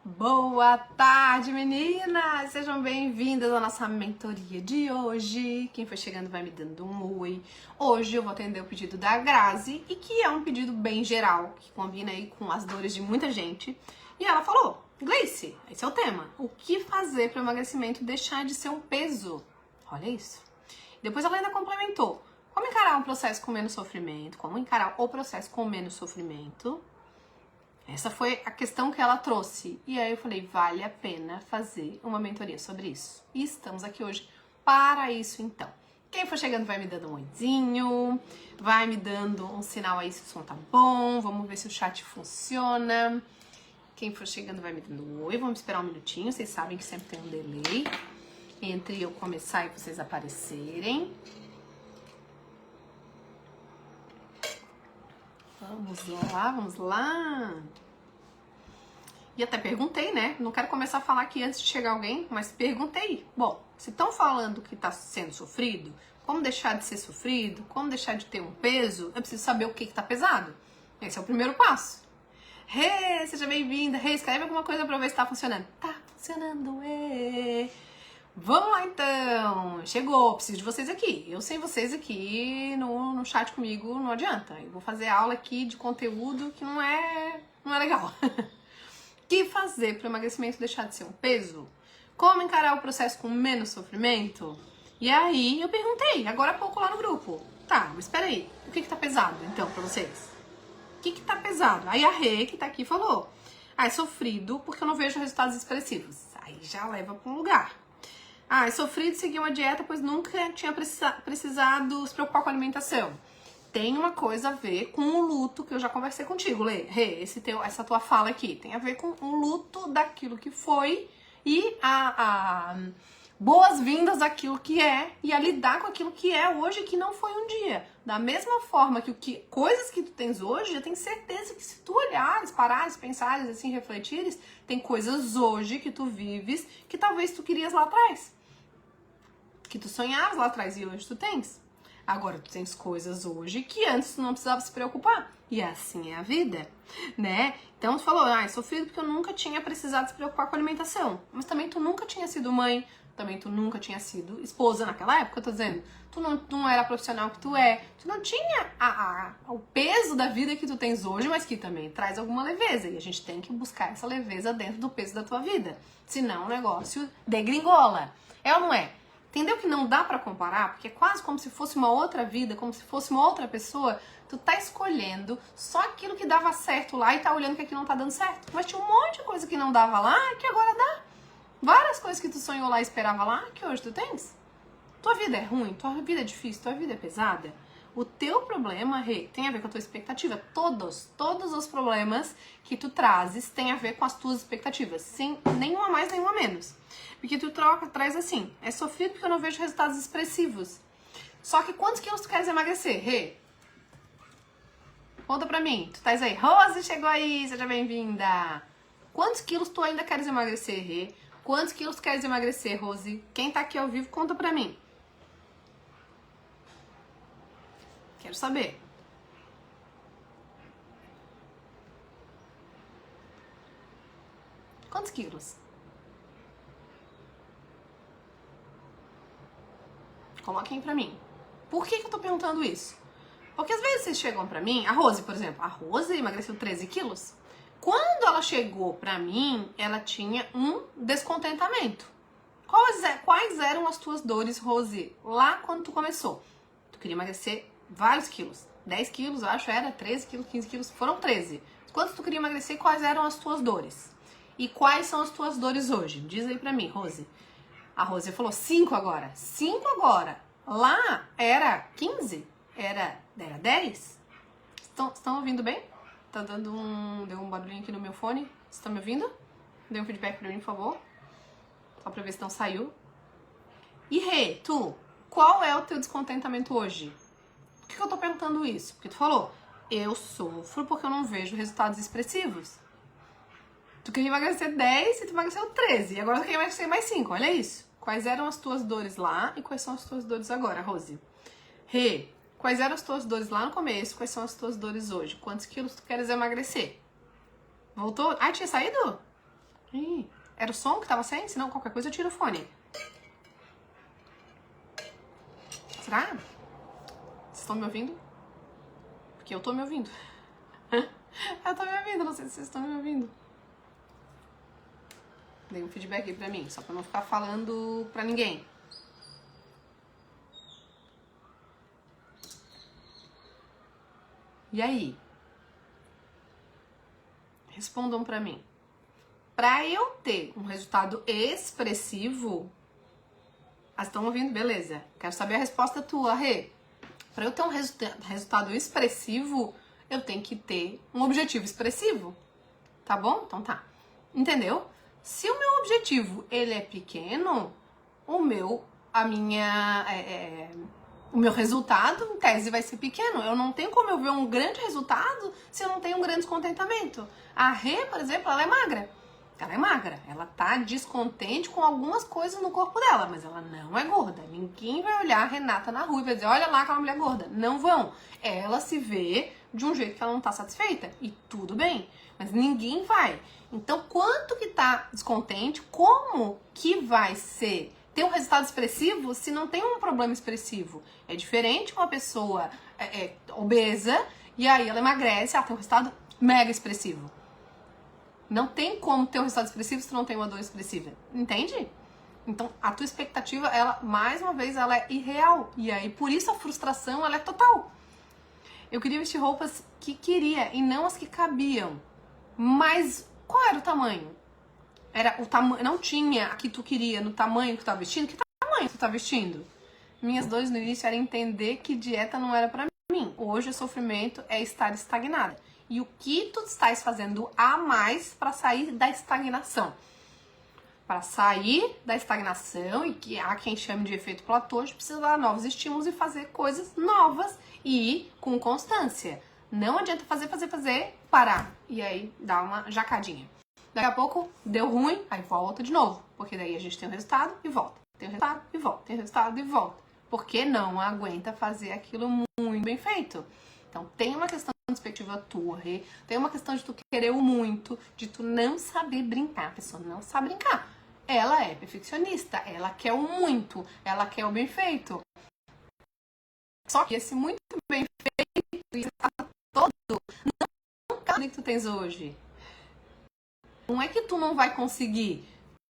Boa tarde, meninas! Sejam bem-vindas à nossa mentoria de hoje. Quem for chegando vai me dando um oi. Hoje eu vou atender o pedido da Grazi, e que é um pedido bem geral, que combina aí com as dores de muita gente. E ela falou, Gleice, esse é o tema. O que fazer para o emagrecimento deixar de ser um peso? Olha isso. Depois ela ainda complementou. Como encarar um processo com menos sofrimento? Como encarar o processo com menos sofrimento? Essa foi a questão que ela trouxe. E aí eu falei, vale a pena fazer uma mentoria sobre isso. E estamos aqui hoje para isso então. Quem for chegando vai me dando um oizinho, vai me dando um sinal aí se o som tá bom, vamos ver se o chat funciona. Quem for chegando vai me dando um oi, vamos esperar um minutinho, vocês sabem que sempre tem um delay entre eu começar e vocês aparecerem. Vamos lá. E até perguntei, né? Não quero começar a falar aqui antes de chegar alguém, mas perguntei. Bom, se estão falando que tá sendo sofrido, como deixar de ser sofrido, como deixar de ter um peso, eu preciso saber o que tá pesado. Esse é o primeiro passo. Rê, seja bem-vinda. Rê, escreve alguma coisa pra eu ver se tá funcionando. Tá funcionando, Vamos lá então, chegou, preciso de vocês aqui. Eu sem vocês aqui no chat comigo não adianta. Eu vou fazer aula aqui de conteúdo que não é legal. O que fazer para o emagrecimento deixar de ser um peso? Como encarar o processo com menos sofrimento? E aí eu perguntei, agora há pouco lá no grupo. Tá, mas espera aí, o que tá pesado então pra vocês? O que tá pesado? Aí a Rê, que tá aqui, falou. É sofrido porque eu não vejo resultados expressivos. Aí já leva pra um lugar. É sofrido seguir uma dieta, pois nunca tinha precisado se preocupar com a alimentação. Tem uma coisa a ver com o luto que eu já conversei contigo, Lê. Essa tua fala aqui tem a ver com o luto daquilo que foi e a boas-vindas daquilo que é e a lidar com aquilo que é hoje que não foi um dia. Da mesma forma que coisas que tu tens hoje, eu tenho certeza que se tu olhares, parares, pensares, assim, refletires, tem coisas hoje que tu vives que talvez tu querias lá atrás. Que tu sonhavas lá atrás e hoje tu tens. Agora tu tens coisas hoje que antes tu não precisava se preocupar. E assim é a vida, né? Então tu falou, sofrido porque eu nunca tinha precisado se preocupar com a alimentação. Mas também tu nunca tinha sido mãe, também tu nunca tinha sido esposa naquela época, eu tô dizendo. Tu não era profissional que tu é. Tu não tinha o peso da vida que tu tens hoje, mas que também traz alguma leveza. E a gente tem que buscar essa leveza dentro do peso da tua vida. Senão o negócio degringola. É ou não é? Entendeu que não dá pra comparar? Porque é quase como se fosse uma outra vida, como se fosse uma outra pessoa. Tu tá escolhendo só aquilo que dava certo lá e tá olhando que aqui não tá dando certo. Mas tinha um monte de coisa que não dava lá que agora dá. Várias coisas que tu sonhou lá e esperava lá que hoje tu tens. Tua vida é ruim, tua vida é difícil, tua vida é pesada. O teu problema, tem a ver com a tua expectativa. Todos os problemas que tu trazes têm a ver com as tuas expectativas. Sem nenhuma mais, nenhuma menos. Porque tu traz assim, é sofrido porque eu não vejo resultados expressivos. Só que quantos quilos tu queres emagrecer, Conta pra mim, tu estás aí. Rose chegou aí, seja bem-vinda. Quantos quilos tu ainda queres emagrecer, Quantos quilos tu queres emagrecer, Rose? Quem tá aqui ao vivo, conta pra mim. Quero saber. Quantos quilos? Coloquem pra mim. Por que eu tô perguntando isso? Porque às vezes vocês chegam pra mim, a Rose, por exemplo, a Rose emagreceu 13 quilos. Quando ela chegou pra mim, ela tinha um descontentamento. Quais eram as tuas dores, Rose, lá quando tu começou? Tu queria emagrecer vários quilos. 10 quilos, eu acho, era 13 quilos, 15 quilos, foram 13. Quanto tu queria emagrecer, quais eram as tuas dores? E quais são as tuas dores hoje? Diz aí pra mim, Rose. A Rose falou 5 agora. 5 agora. Lá era 15? Era 10? Estão ouvindo bem? Tá deu um barulhinho aqui no meu fone. Vocês estão me ouvindo? Dê um feedback pra mim, por favor. Só pra ver se não saiu. E Rê, tu, qual é o teu descontentamento hoje? Por que eu tô perguntando isso? Porque tu falou, eu sofro porque eu não vejo resultados expressivos. Tu queria emagrecer 10 e tu emagreceu 13. E agora tu quer emagrecer mais 5, olha isso. Quais eram as tuas dores lá e quais são as tuas dores agora, Rose? Rê, quais eram as tuas dores lá no começo, quais são as tuas dores hoje? Quantos quilos tu queres emagrecer? Voltou? Tinha saído? Ih, era o som que tava sem? Senão qualquer coisa eu tiro o fone. Será? Vocês estão me ouvindo? Porque eu tô me ouvindo. Eu tô me ouvindo, não sei se vocês estão me ouvindo. Dê um feedback aí pra mim, só pra não ficar falando pra ninguém. E aí? Respondam pra mim. Pra eu ter um resultado expressivo... Ah, estão ouvindo? Beleza. Quero saber a resposta tua, Rê. Pra eu ter um resultado expressivo, eu tenho que ter um objetivo expressivo. Tá bom? Então tá. Entendeu? Se o meu objetivo, ele é pequeno, o meu resultado, em tese, vai ser pequeno. Eu não tenho como eu ver um grande resultado se eu não tenho um grande descontentamento. A Rê, por exemplo, ela é magra. Ela é magra. Ela tá descontente com algumas coisas no corpo dela, mas ela não é gorda. Ninguém vai olhar a Renata na rua e vai dizer, olha lá aquela mulher gorda. Não vão. Ela se vê de um jeito que ela não tá satisfeita. E tudo bem. Mas ninguém vai. Então, quanto que tá descontente? Como que vai ser... ter um resultado expressivo se não tem um problema expressivo? É diferente uma pessoa obesa e aí ela emagrece, ela tem um resultado mega expressivo. Não tem como ter um resultado expressivo se tu não tem uma dor expressiva. Entende? Então, a tua expectativa, ela, mais uma vez, ela é irreal. E aí, por isso a frustração, ela é total. Eu queria vestir roupas que queria e não as que cabiam. Mas qual era o tamanho? Era o tamanho, não tinha a que tu queria no tamanho que tu tá vestindo. Que tamanho tu tá vestindo? Minhas dores no início era entender que dieta não era pra mim. Hoje o sofrimento é estar estagnada. E o que tu estás fazendo a mais para sair da estagnação? Para sair da estagnação, e que há quem chame de efeito platô, a gente precisa dar novos estímulos e fazer coisas novas e com constância. Não adianta fazer, parar. E aí dá uma jacadinha. Daqui a pouco deu ruim, aí volta de novo. Porque daí a gente tem o resultado e volta. Tem o resultado e volta. Tem o resultado e volta. Porque não aguenta fazer aquilo muito bem feito. Então tem uma questão de perspectiva tua, tem uma questão de tu querer o muito, de tu não saber brincar. A pessoa não sabe brincar. Ela é perfeccionista, ela quer o muito, ela quer o bem feito. Só que esse muito bem feito, esse todo, não cabe que tu tens hoje. Não é que tu não vai conseguir,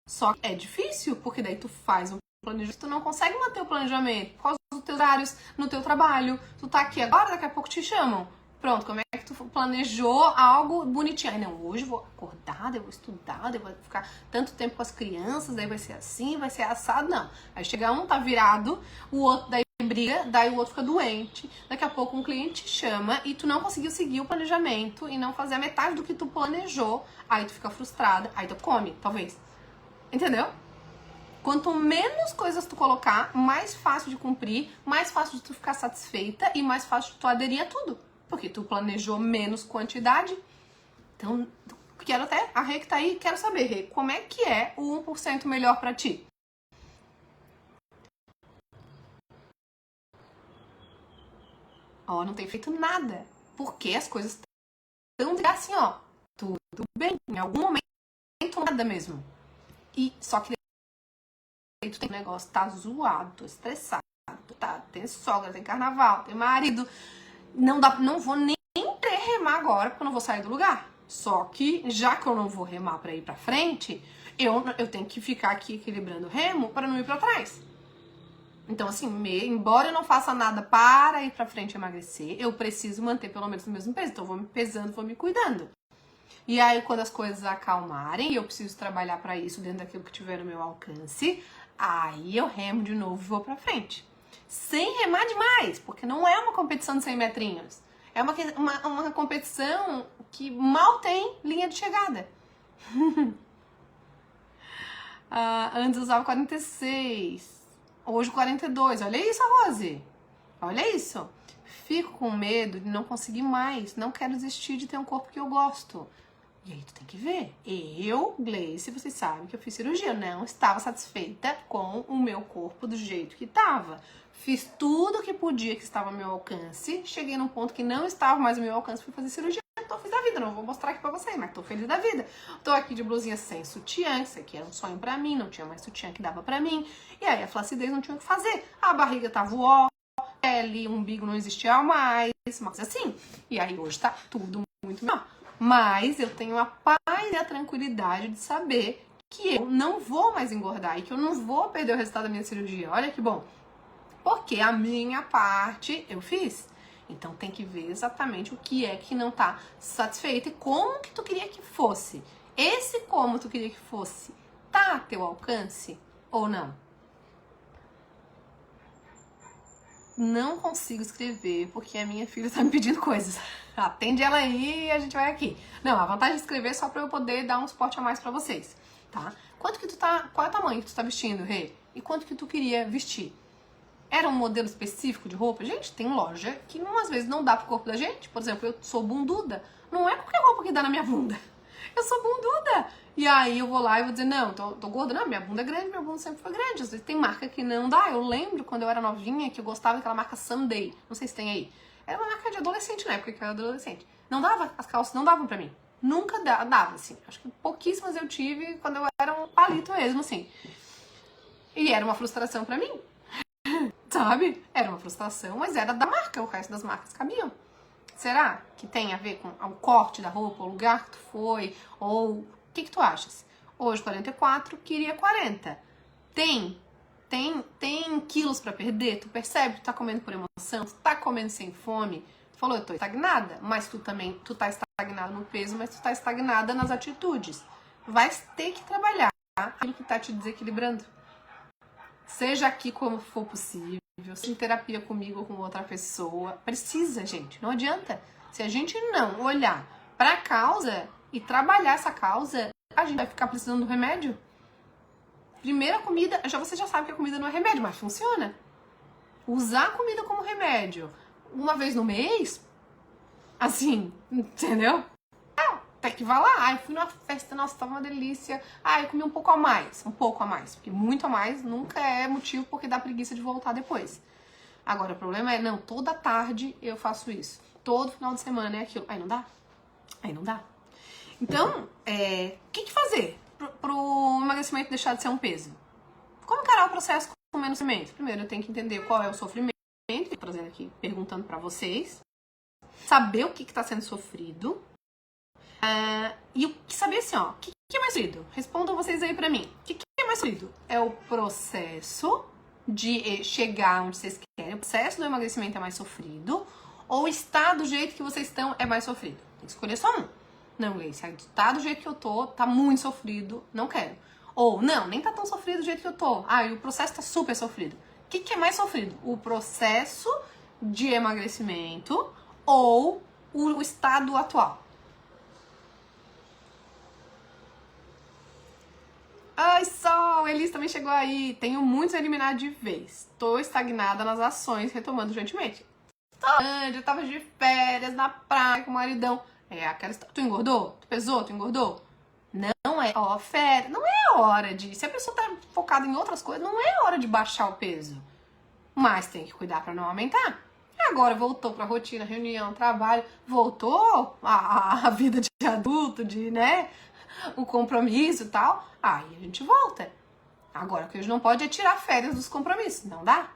só que é difícil, porque daí tu faz um planejamento, tu não consegue manter o planejamento por causa dos teus horários no teu trabalho. Tu tá aqui agora, daqui a pouco te chamam. Pronto, como é que tu planejou algo bonitinho? Aí não, hoje eu vou acordar, daí eu vou estudar, daí eu vou ficar tanto tempo com as crianças, daí vai ser assim, vai ser assado, não. Aí chega um, tá virado, o outro daí briga, daí o outro fica doente, daqui a pouco um cliente te chama e tu não conseguiu seguir o planejamento e não fazer a metade do que tu planejou, aí tu fica frustrada, aí tu come, talvez. Entendeu? Quanto menos coisas tu colocar, mais fácil de cumprir, mais fácil de tu ficar satisfeita e mais fácil de tu aderir a tudo. Porque tu planejou menos quantidade. Então, quero até, a Rê que tá aí, quero saber, Rê, como é que é o 1% melhor pra ti? Ó, não tem feito nada. Porque as coisas estão assim, ó, tudo bem. Em algum momento, nada mesmo. E só que tu tem um negócio, tá zoado, tô estressado, tá, tem sogra, tem carnaval, tem marido. Não vou nem remar agora, porque eu não vou sair do lugar. Só que, já que eu não vou remar pra ir pra frente, eu tenho que ficar aqui equilibrando o remo para não ir pra trás. Então, assim, embora eu não faça nada para ir pra frente e emagrecer, eu preciso manter pelo menos o mesmo peso. Então, eu vou me pesando, vou me cuidando. E aí, quando as coisas acalmarem, e eu preciso trabalhar pra isso dentro daquilo que tiver no meu alcance, aí eu remo de novo e vou pra frente. Sem remar demais, porque não é uma competição de 100 metrinhos. É uma competição que mal tem linha de chegada. Antes eu usava 46, hoje 42. Olha isso, Rose. Olha isso. Fico com medo de não conseguir mais. Não quero desistir de ter um corpo que eu gosto. E aí tu tem que ver. Eu, Gleice, vocês sabem que eu fiz cirurgia. Eu não estava satisfeita com o meu corpo do jeito que estava. Fiz tudo o que podia que estava ao meu alcance. Cheguei num ponto que não estava mais ao meu alcance. Fui fazer cirurgia. Então fiz a da vida, não vou mostrar aqui pra vocês, mas tô feliz da vida. Tô aqui de blusinha sem sutiã, isso aqui era um sonho pra mim, não tinha mais sutiã que dava pra mim. E aí a flacidez não tinha o que fazer. A barriga tava ó, pele, umbigo não existia mais, mas assim. E aí hoje tá tudo muito melhor. Mas eu tenho a paz e a tranquilidade de saber que eu não vou mais engordar e que eu não vou perder o resultado da minha cirurgia. Olha que bom. Porque a minha parte eu fiz. Então tem que ver exatamente o que é que não tá satisfeito e como que tu queria que fosse. Esse como tu queria que fosse, tá a teu alcance ou não? Não consigo escrever porque a minha filha tá me pedindo coisas. Atende ela aí e a gente vai aqui. Não, a vantagem de escrever é só pra eu poder dar um suporte a mais pra vocês, tá? Quanto que tu tá, qual é o tamanho que tu tá vestindo, Rê? E quanto que tu queria vestir? Era um modelo específico de roupa? Gente, tem loja que às vezes não dá pro corpo da gente. Por exemplo, eu sou bunduda. Não é qualquer roupa que dá na minha bunda. Eu sou bunduda. E aí eu vou lá e vou dizer, não, tô gorda. Não, minha bunda é grande, minha bunda sempre foi grande. Às vezes tem marca que não dá. Eu lembro quando eu era novinha que eu gostava daquela marca Sunday. Não sei se tem aí. Era uma marca de adolescente na época que eu era adolescente. Não dava, as calças não davam pra mim. Nunca dava, assim. Acho que pouquíssimas eu tive quando eu era um palito mesmo, assim. E era uma frustração pra mim. Sabe? Era uma frustração, mas era da marca, o resto das marcas cabiam. Será que tem a ver com o corte da roupa, o lugar que tu foi? Ou o que tu achas? Hoje 44, queria 40. Tem quilos pra perder? Tu percebe? Tu tá comendo por emoção? Tu tá comendo sem fome? Tu falou, eu tô estagnada, mas tu tá estagnada no peso, mas tu tá estagnada nas atitudes. Vai ter que trabalhar aquilo que tá te desequilibrando. Seja aqui como for possível, seja em terapia comigo ou com outra pessoa. Precisa, gente. Não adianta. Se a gente não olhar pra causa e trabalhar essa causa, a gente vai ficar precisando do remédio. Primeira comida, você já sabe que a comida não é remédio, mas funciona. Usar a comida como remédio uma vez no mês, assim, entendeu? Até que vai lá, ai, fui numa festa, nossa, tava uma delícia. Ai, comi um pouco a mais, porque muito a mais nunca é motivo porque dá preguiça de voltar depois. Agora, o problema é, não, toda tarde eu faço isso, todo final de semana é aquilo. Aí não dá. Então, o que fazer pro emagrecimento deixar de ser um peso? Como encarar o processo com menos sofrimento? Primeiro, eu tenho que entender qual é o sofrimento, tô trazendo aqui, perguntando pra vocês, saber o que tá sendo sofrido. E saber assim, ó, o que é mais sofrido? Respondam vocês aí pra mim. O que é mais sofrido? É o processo de chegar onde vocês querem. O processo do emagrecimento é mais sofrido. Ou estar do jeito que vocês estão é mais sofrido? Tem que escolher só um. Não, Gleice, tá do jeito que eu tô, tá muito sofrido, não quero. Ou, não, nem tá tão sofrido do jeito que eu tô. E o processo tá super sofrido. O que é mais sofrido? O processo de emagrecimento ou o estado atual? Ai, Sol, Elis também chegou aí. Tenho muitos a eliminar de vez. Tô estagnada nas ações, retomando urgentemente. Eu tava de férias na praia com o maridão. Aquela história. Tu engordou? Tu pesou? Tu engordou? Não é, férias. Não é hora de... Se a pessoa tá focada em outras coisas, não é hora de baixar o peso. Mas tem que cuidar pra não aumentar. Agora voltou pra rotina, reunião, trabalho. Voltou a vida de adulto, né? O compromisso e tal, aí a gente volta. Agora, o que a gente não pode é tirar férias dos compromissos, não dá?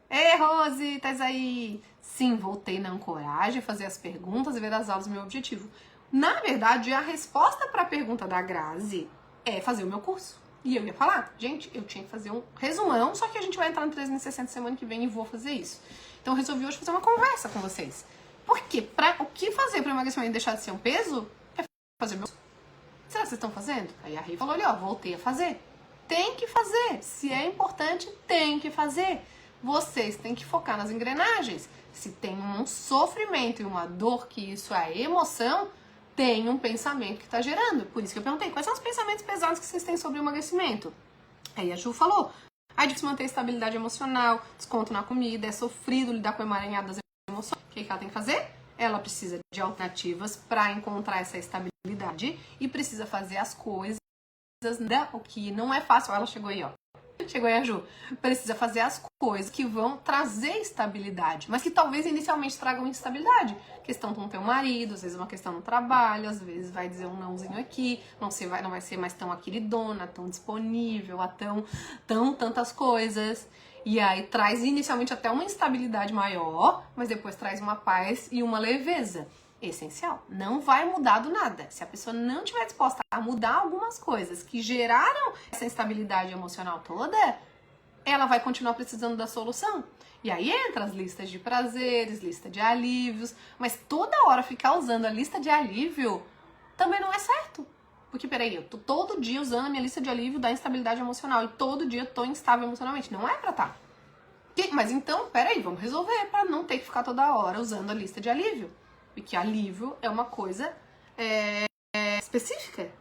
Ei, Rose, tá aí? Sim, voltei na ancoragem, fazer as perguntas e ver as aulas, meu objetivo. Na verdade, a resposta para a pergunta da Grazi é fazer o meu curso. E eu ia falar, gente, eu tinha que fazer um resumão, só que a gente vai entrar no 360 semana que vem e vou fazer isso. Então, eu resolvi hoje fazer uma conversa com vocês. Por quê? O que fazer para o emagrecimento deixar de ser um peso é fazer o meu curso. Será que vocês estão fazendo? Aí a Rei falou ali, voltei a fazer. Tem que fazer. Se é importante, tem que fazer. Vocês têm que focar nas engrenagens. Se tem um sofrimento e uma dor, que isso é emoção, tem um pensamento que está gerando. Por isso que eu perguntei, quais são os pensamentos pesados que vocês têm sobre o emagrecimento? Aí a Ju falou, é difícil manter a estabilidade emocional, desconto na comida, é sofrido lidar com o emaranhado das emoções. O que ela tem que fazer? Ela precisa de alternativas para encontrar essa estabilidade e precisa fazer as coisas, o que não é fácil. Ela chegou aí, Chegou aí a Ju. Precisa fazer as coisas que vão trazer estabilidade, mas que talvez inicialmente tragam instabilidade. Questão com o teu marido, às vezes uma questão no trabalho, às vezes vai dizer um nãozinho aqui, não vai ser mais tão queridona, tão disponível, tantas coisas. E aí traz inicialmente até uma instabilidade maior, mas depois traz uma paz e uma leveza. Essencial. Não vai mudar do nada. Se a pessoa não estiver disposta a mudar algumas coisas que geraram essa instabilidade emocional toda, ela vai continuar precisando da solução. E aí entra as listas de prazeres, lista de alívios, mas toda hora ficar usando a lista de alívio também não é certo. Porque, peraí, eu tô todo dia usando a minha lista de alívio da instabilidade emocional e todo dia eu tô instável emocionalmente. Não é pra tá. Mas então, peraí, vamos resolver pra não ter que ficar toda hora usando a lista de alívio. Porque alívio é uma coisa específica.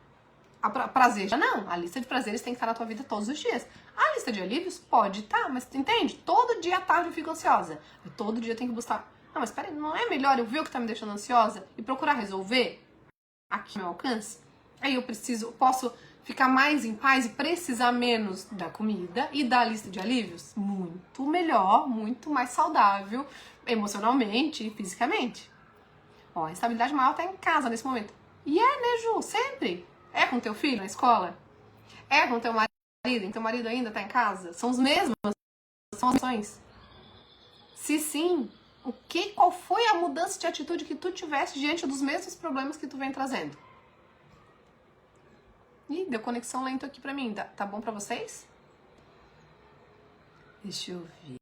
Prazer já não. A lista de prazeres tem que estar na tua vida todos os dias. A lista de alívios pode estar, mas entende? Todo dia à tarde eu fico ansiosa. Todo dia eu tenho que buscar. Não, mas peraí, não é melhor eu ver o que tá me deixando ansiosa e procurar resolver aqui no meu alcance? Aí eu posso ficar mais em paz e precisar menos da comida e da lista de alívios? Muito melhor, muito mais saudável emocionalmente e fisicamente. Ó, a instabilidade maior tá em casa nesse momento. E né, Ju? Sempre. É com teu filho na escola? É com teu marido? Teu marido ainda tá em casa? São os mesmos? São as ações? Se sim, qual foi a mudança de atitude que tu tivesse diante dos mesmos problemas que tu vem trazendo? Ih, deu conexão lento aqui pra mim. Tá bom pra vocês? Deixa eu ver.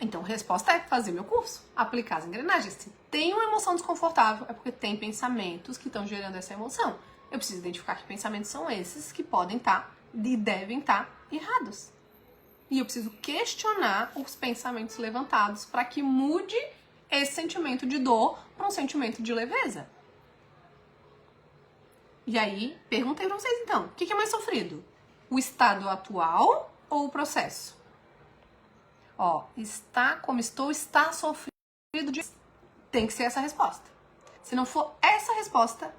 Então, a resposta é fazer meu curso, aplicar as engrenagens. Se tem uma emoção desconfortável, é porque tem pensamentos que estão gerando essa emoção. Eu preciso identificar que pensamentos são esses que podem estar e devem estar errados. E eu preciso questionar os pensamentos levantados para que mude esse sentimento de dor para um sentimento de leveza. E aí, perguntei pra vocês então, o que é mais sofrido? O estado atual ou o processo? Ó, está sofrido de... Tem que ser essa resposta. Se não for essa resposta,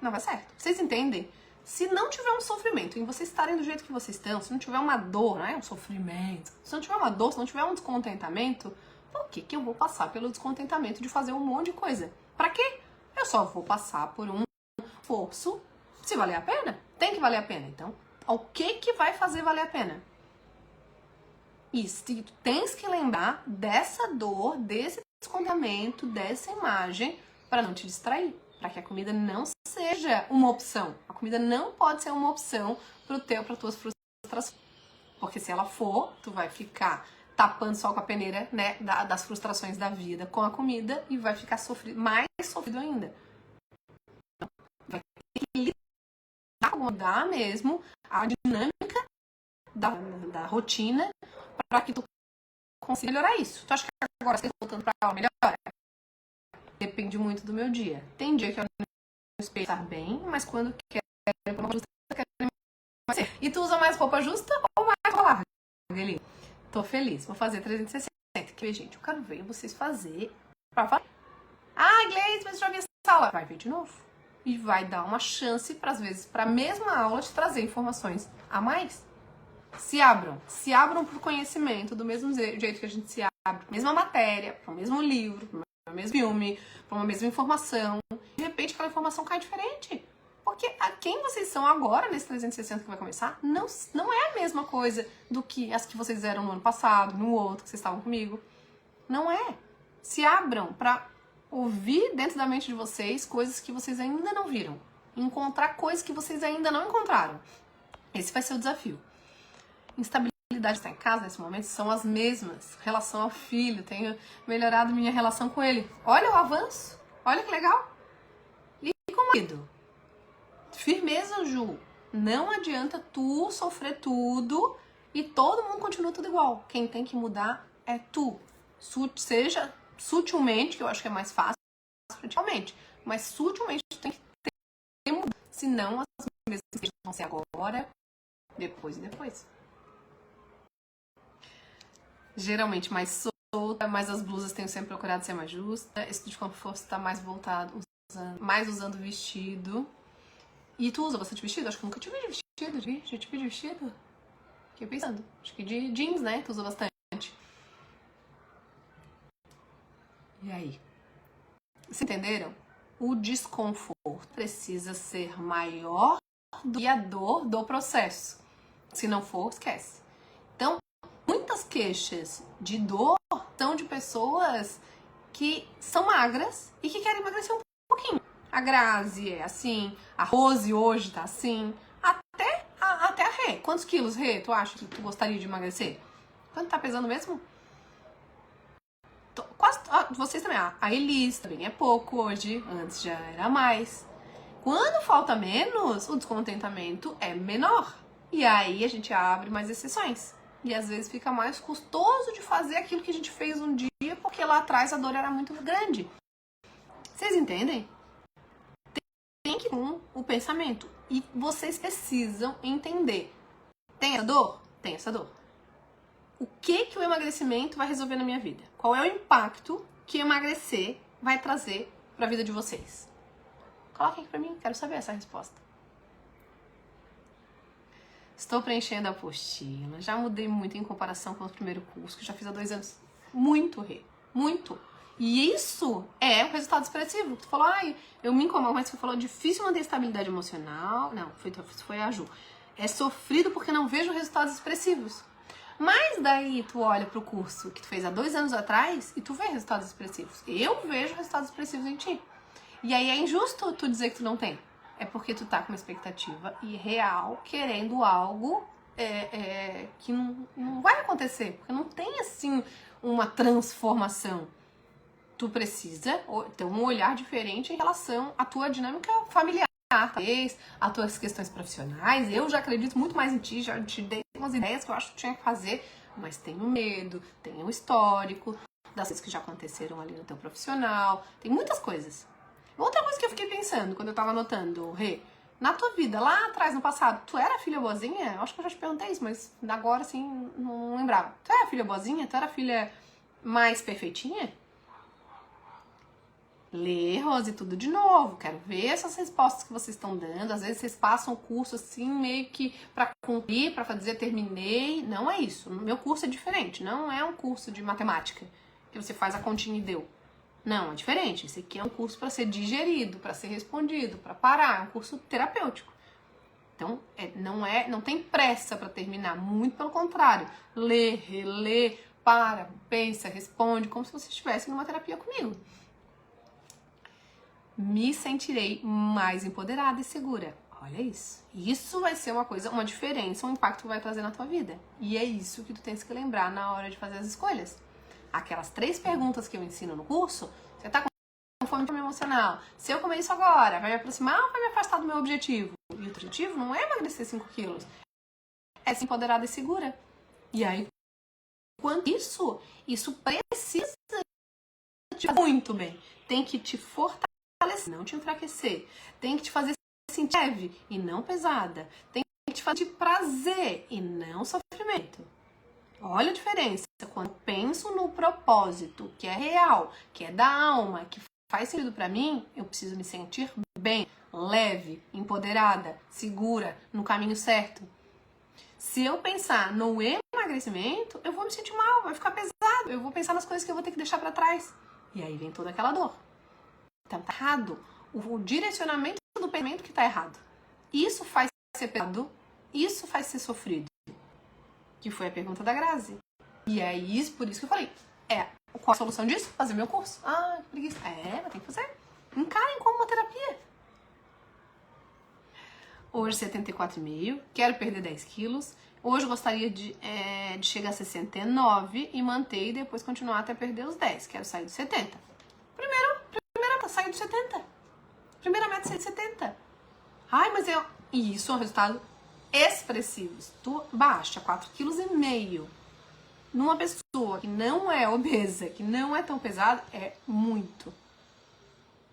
não vai certo. Vocês entendem? Se não tiver um sofrimento em vocês estarem do jeito que vocês estão, se não tiver uma dor, não é um sofrimento, se não tiver uma dor, se não tiver um descontentamento, por que eu vou passar pelo descontentamento de fazer um monte de coisa? Pra quê? Eu só vou passar por um esforço se valer a pena. Tem que valer a pena. Então, o que vai fazer valer a pena? Isso, tu tens que lembrar dessa dor, desse descontentamento, dessa imagem, para não te distrair, para que a comida não seja uma opção. A comida não pode ser uma opção para tuas frustrações, porque se ela for, tu vai ficar tapando só com a peneira, né, das frustrações da vida com a comida e vai ficar mais sofrido ainda. Vai ter que mudar mesmo a dinâmica da rotina para que tu consiga melhorar isso. Tu acha que agora você voltando pra aula melhora? Depende muito do meu dia. Tem dia que eu não espero estar bem, mas quando quero uma justa, quero mais. E tu usa mais roupa justa ou mais roupa larga? Ali. Tô feliz. Vou fazer 360. Que, gente, eu quero ver vocês fazer pra falar. Gleice, mas já vi essa aula. Vai ver de novo. E vai dar uma chance, às vezes, pra mesma aula te trazer informações a mais. Se abram pro conhecimento do mesmo jeito que a gente se abre pra mesma matéria, pro mesmo livro, pro mesmo filme, pra uma mesma informação. De repente aquela informação cai diferente. Porque a quem vocês são agora, nesse 360 que vai começar, não é a mesma coisa do que as que vocês eram no ano passado, no outro, que vocês estavam comigo. Não é. Se abram pra ouvir dentro da mente de vocês coisas que vocês ainda não viram. Encontrar coisas que vocês ainda não encontraram. Esse vai ser o desafio. Instabilidade está em casa nesse momento são as mesmas. Relação ao filho, tenho melhorado minha relação com ele. Olha o avanço, olha que legal. E com o marido? Firmeza, Ju. Não adianta tu sofrer tudo e todo mundo continua tudo igual. Quem tem que mudar é tu. Seja sutilmente, que eu acho que é mais fácil, mas sutilmente tu tem que ter mudança. Senão as mesmas vão ser agora, depois e depois. Geralmente mais solta, mas as blusas tenho sempre procurado ser mais justa. Esse de conforto está mais voltado, mais usando vestido. E tu usa bastante vestido? Acho que nunca te vi de vestido, já te vi de vestido? Fiquei pensando. Acho que de jeans, né? Tu usa bastante. E aí? Vocês entenderam? O desconforto precisa ser maior do que a dor do processo. Se não for, esquece. Então, muitas queixas de dor são de pessoas que são magras e que querem emagrecer um pouquinho. A Grazi é assim, a Rose hoje tá assim, até a Rê. Quantos quilos, Rê, tu acha que tu gostaria de emagrecer? Quanto tá pesando mesmo? Quase, vocês também, a Elis também é pouco hoje, antes já era mais. Quando falta menos, o descontentamento é menor. E aí a gente abre mais exceções. E às vezes fica mais custoso de fazer aquilo que a gente fez um dia, porque lá atrás a dor era muito grande. Vocês entendem? Tem que ir com o pensamento. E vocês precisam entender. Tem essa dor? Tem essa dor. O que o emagrecimento vai resolver na minha vida? Qual é o impacto que emagrecer vai trazer para a vida de vocês? Coloquem aqui para mim, quero saber essa resposta. Estou preenchendo a apostila, já mudei muito em comparação com o primeiro curso, que já fiz há 2 anos. Muito, Rê, muito. E isso é o resultado expressivo. Tu falou, eu me incomodo, mas você falou, difícil manter estabilidade emocional. Não, foi a Ju. É sofrido porque não vejo resultados expressivos. Mas daí tu olha pro curso que tu fez há 2 anos atrás e tu vê resultados expressivos. Eu vejo resultados expressivos em ti. E aí é injusto tu dizer que tu não tem. É porque tu tá com uma expectativa irreal, querendo algo que não vai acontecer. Porque não tem, assim, uma transformação. Tu precisa ter um olhar diferente em relação à tua dinâmica familiar, talvez, às tuas questões profissionais. Eu já acredito muito mais em ti, já te dei umas ideias que eu acho que tu tinha que fazer, mas tenho medo, tenho um histórico das coisas que já aconteceram ali no teu profissional, tem muitas coisas. Outra coisa que eu fiquei pensando quando eu tava anotando, Rê, na tua vida, lá atrás, no passado, tu era filha boazinha? Eu acho que eu já te perguntei isso, mas agora, assim, não lembrava. Tu era filha boazinha? Tu era filha mais perfeitinha? Lê, Rose, tudo de novo. Quero ver essas respostas que vocês estão dando. Às vezes vocês passam o curso assim, meio que pra cumprir, pra dizer terminei. Não é isso. O meu curso é diferente. Não é um curso de matemática que você faz a continha e deu. Não, é diferente. Esse aqui é um curso para ser digerido, para ser respondido, para parar. É um curso terapêutico. Então, não tem pressa para terminar. Muito pelo contrário. Lê, relê, para, pensa, responde, como se você estivesse numa terapia comigo. Me sentirei mais empoderada e segura. Olha isso. Isso vai ser uma diferença, um impacto que vai trazer na tua vida. E é isso que tu tens que lembrar na hora de fazer as escolhas. Aquelas 3 perguntas que eu ensino no curso, você tá com fome emocional? Se eu comer isso agora, vai me aproximar ou vai me afastar do meu objetivo? E o objetivo não é emagrecer 5 quilos. É ser empoderada e segura. E aí, quanto isso precisa te fazer muito bem. Tem que te fortalecer, não te enfraquecer. Tem que te fazer sentir leve e não pesada. Tem que te fazer de prazer e não sofrimento. Olha a diferença. Quando eu penso no propósito, que é real, que é da alma, que faz sentido pra mim, eu preciso me sentir bem, leve, empoderada, segura, no caminho certo. Se eu pensar no emagrecimento, eu vou me sentir mal, vai ficar pesado. Eu vou pensar nas coisas que eu vou ter que deixar pra trás. E aí vem toda aquela dor. Então tá errado. O direcionamento do pensamento que tá errado. Isso faz ser pesado, isso faz ser sofrido. Que foi a pergunta da Grazi. E é isso, por isso que eu falei. Qual a solução disso? Fazer meu curso. Que preguiça. Mas tem que fazer. Encarem como uma terapia. Hoje 74,5. Quero perder 10 quilos. Hoje eu gostaria de chegar a 69 e manter e depois continuar até perder os 10. Quero sair dos 70. Primeira meta, sair dos 70. Primeira meta, sair dos 70. E isso é um resultado expressivos. Tu baixa 4,5 kg numa pessoa que não é obesa, que não é tão pesada, é muito.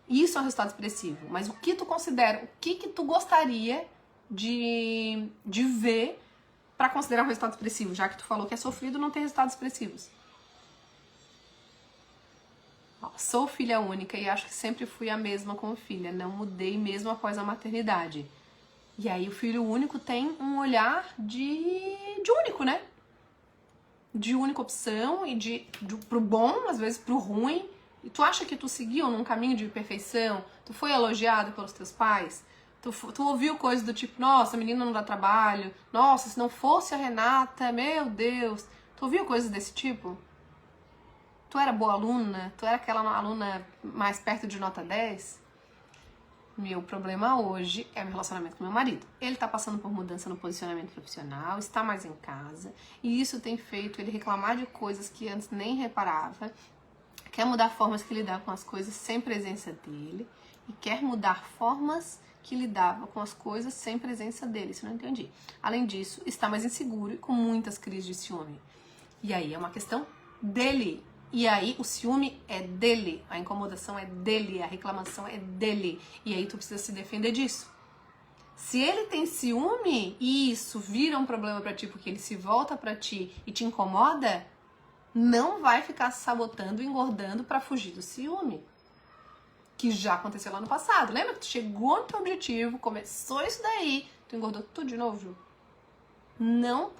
Isso é um resultado expressivo. Mas o que tu considera, o que tu gostaria de ver para considerar um resultado expressivo? Já que tu falou que é sofrido, não tem resultados expressivos. Sou filha única e acho que sempre fui a mesma como filha. Não mudei mesmo após a maternidade. E aí o filho único tem um olhar de de único, né? De única opção e pro bom, às vezes pro ruim. E tu acha que tu seguiu num caminho de perfeição? Tu foi elogiado pelos teus pais? Tu ouviu coisas do tipo, nossa, a menina não dá trabalho. Nossa, se não fosse a Renata, meu Deus. Tu ouviu coisas desse tipo? Tu era boa aluna? Tu era aquela aluna mais perto de nota 10? Meu problema hoje é o meu relacionamento com meu marido. Ele tá passando por mudança no posicionamento profissional, está mais em casa, e isso tem feito ele reclamar de coisas que antes nem reparava, quer mudar formas que lidava com as coisas sem presença dele, e quer mudar formas que lidava com as coisas sem presença dele, isso eu não entendi. Além disso, está mais inseguro e com muitas crises de ciúme. E aí é uma questão dele. E aí o ciúme é dele, a incomodação é dele, a reclamação é dele. E aí tu precisa se defender disso. Se ele tem ciúme e isso vira um problema pra ti porque ele se volta pra ti e te incomoda, não vai ficar se sabotando e engordando pra fugir do ciúme. Que já aconteceu lá no passado. Lembra que tu chegou no teu objetivo, começou isso daí, tu engordou tudo de novo, Ju? Não,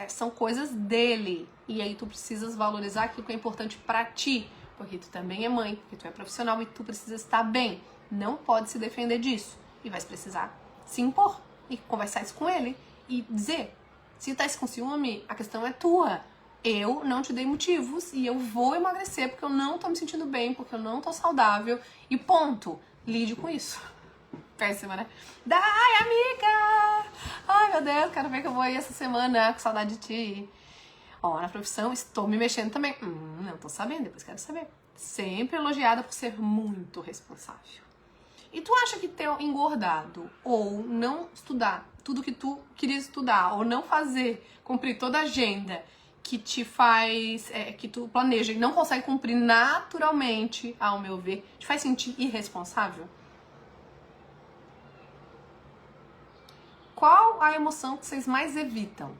são coisas dele. E aí tu precisas valorizar aquilo que é importante pra ti. Porque tu também é mãe, porque tu é profissional e tu precisa estar bem. Não pode se defender disso. E vai precisar se impor. E conversar isso com ele. E dizer, se tá com ciúme, a questão é tua. Eu não te dei motivos e eu vou emagrecer porque eu não tô me sentindo bem, porque eu não tô saudável. E ponto. Lide com isso. Péssima, né? Ai, amiga! Ai, meu Deus, quero ver que eu vou aí essa semana, com saudade de ti. Ó, na profissão, estou me mexendo também. Não tô sabendo, depois quero saber. Sempre elogiada por ser muito responsável. E tu acha que ter engordado ou não estudar tudo que tu queria estudar, ou não fazer, cumprir toda a agenda que te faz, que tu planeja e não consegue cumprir naturalmente, ao meu ver, te faz sentir irresponsável? Qual a emoção que vocês mais evitam?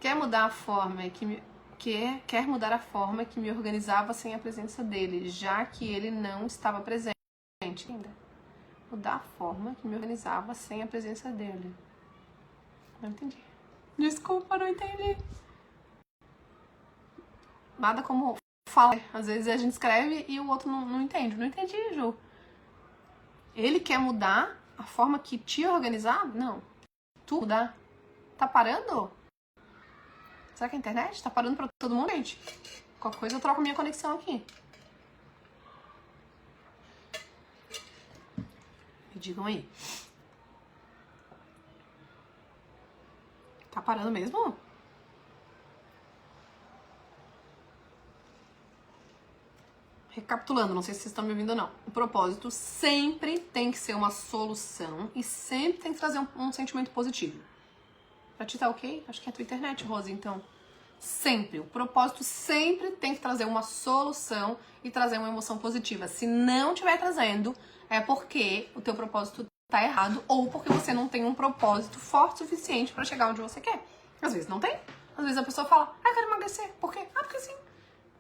Quer mudar a forma quer mudar a forma que me organizava sem a presença dele, já que ele não estava presente ainda. Mudar a forma que me organizava sem a presença dele. Não entendi. Desculpa, não entendi. Nada como falar. Às vezes a gente escreve e o outro não entende. Não entendi, Ju. Ele quer mudar a forma que te organizar? Não. Tu mudar? Tá parando? Será que a internet tá parando pra todo mundo, gente? Qualquer coisa eu troco minha conexão aqui. Me digam aí. Tá parando mesmo? Recapitulando, não sei se vocês estão me ouvindo ou não. O propósito sempre tem que ser uma solução e sempre tem que trazer um sentimento positivo. Pra ti tá ok? Acho que é a tua internet, Rose, então. Sempre. O propósito sempre tem que trazer uma solução e trazer uma emoção positiva. Se não estiver trazendo, é porque o teu propósito tá errado ou porque você não tem um propósito forte o suficiente pra chegar onde você quer. Às vezes não tem. Às vezes a pessoa fala, eu quero emagrecer. Por quê? Porque sim.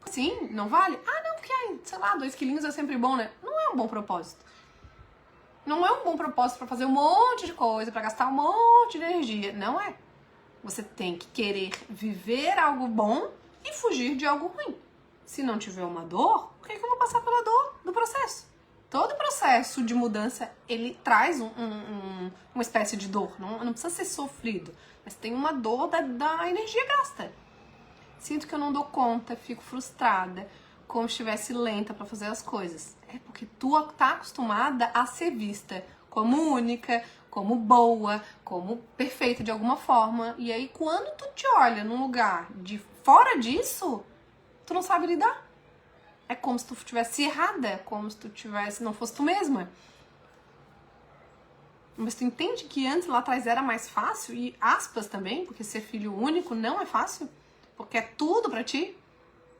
Sim, não vale? Não, porque, sei lá, 2 quilinhos é sempre bom, né? Não é um bom propósito. Não é um bom propósito pra fazer um monte de coisa, pra gastar um monte de energia. Não é. Você tem que querer viver algo bom e fugir de algo ruim. Se não tiver uma dor, por que eu vou passar pela dor do processo? Todo processo de mudança, ele traz uma espécie de dor. Não precisa ser sofrido, mas tem uma dor da energia gasta. Sinto que eu não dou conta, fico frustrada, como se estivesse lenta pra fazer as coisas. É porque tu tá acostumada a ser vista como única, como boa, como perfeita de alguma forma. E aí, quando tu te olha num lugar de fora disso, tu não sabe lidar. É como se tu estivesse errada, como se tu não fosse tu mesma. Mas tu entende que antes lá atrás era mais fácil, e aspas também, porque ser filho único não é fácil, porque é tudo pra ti.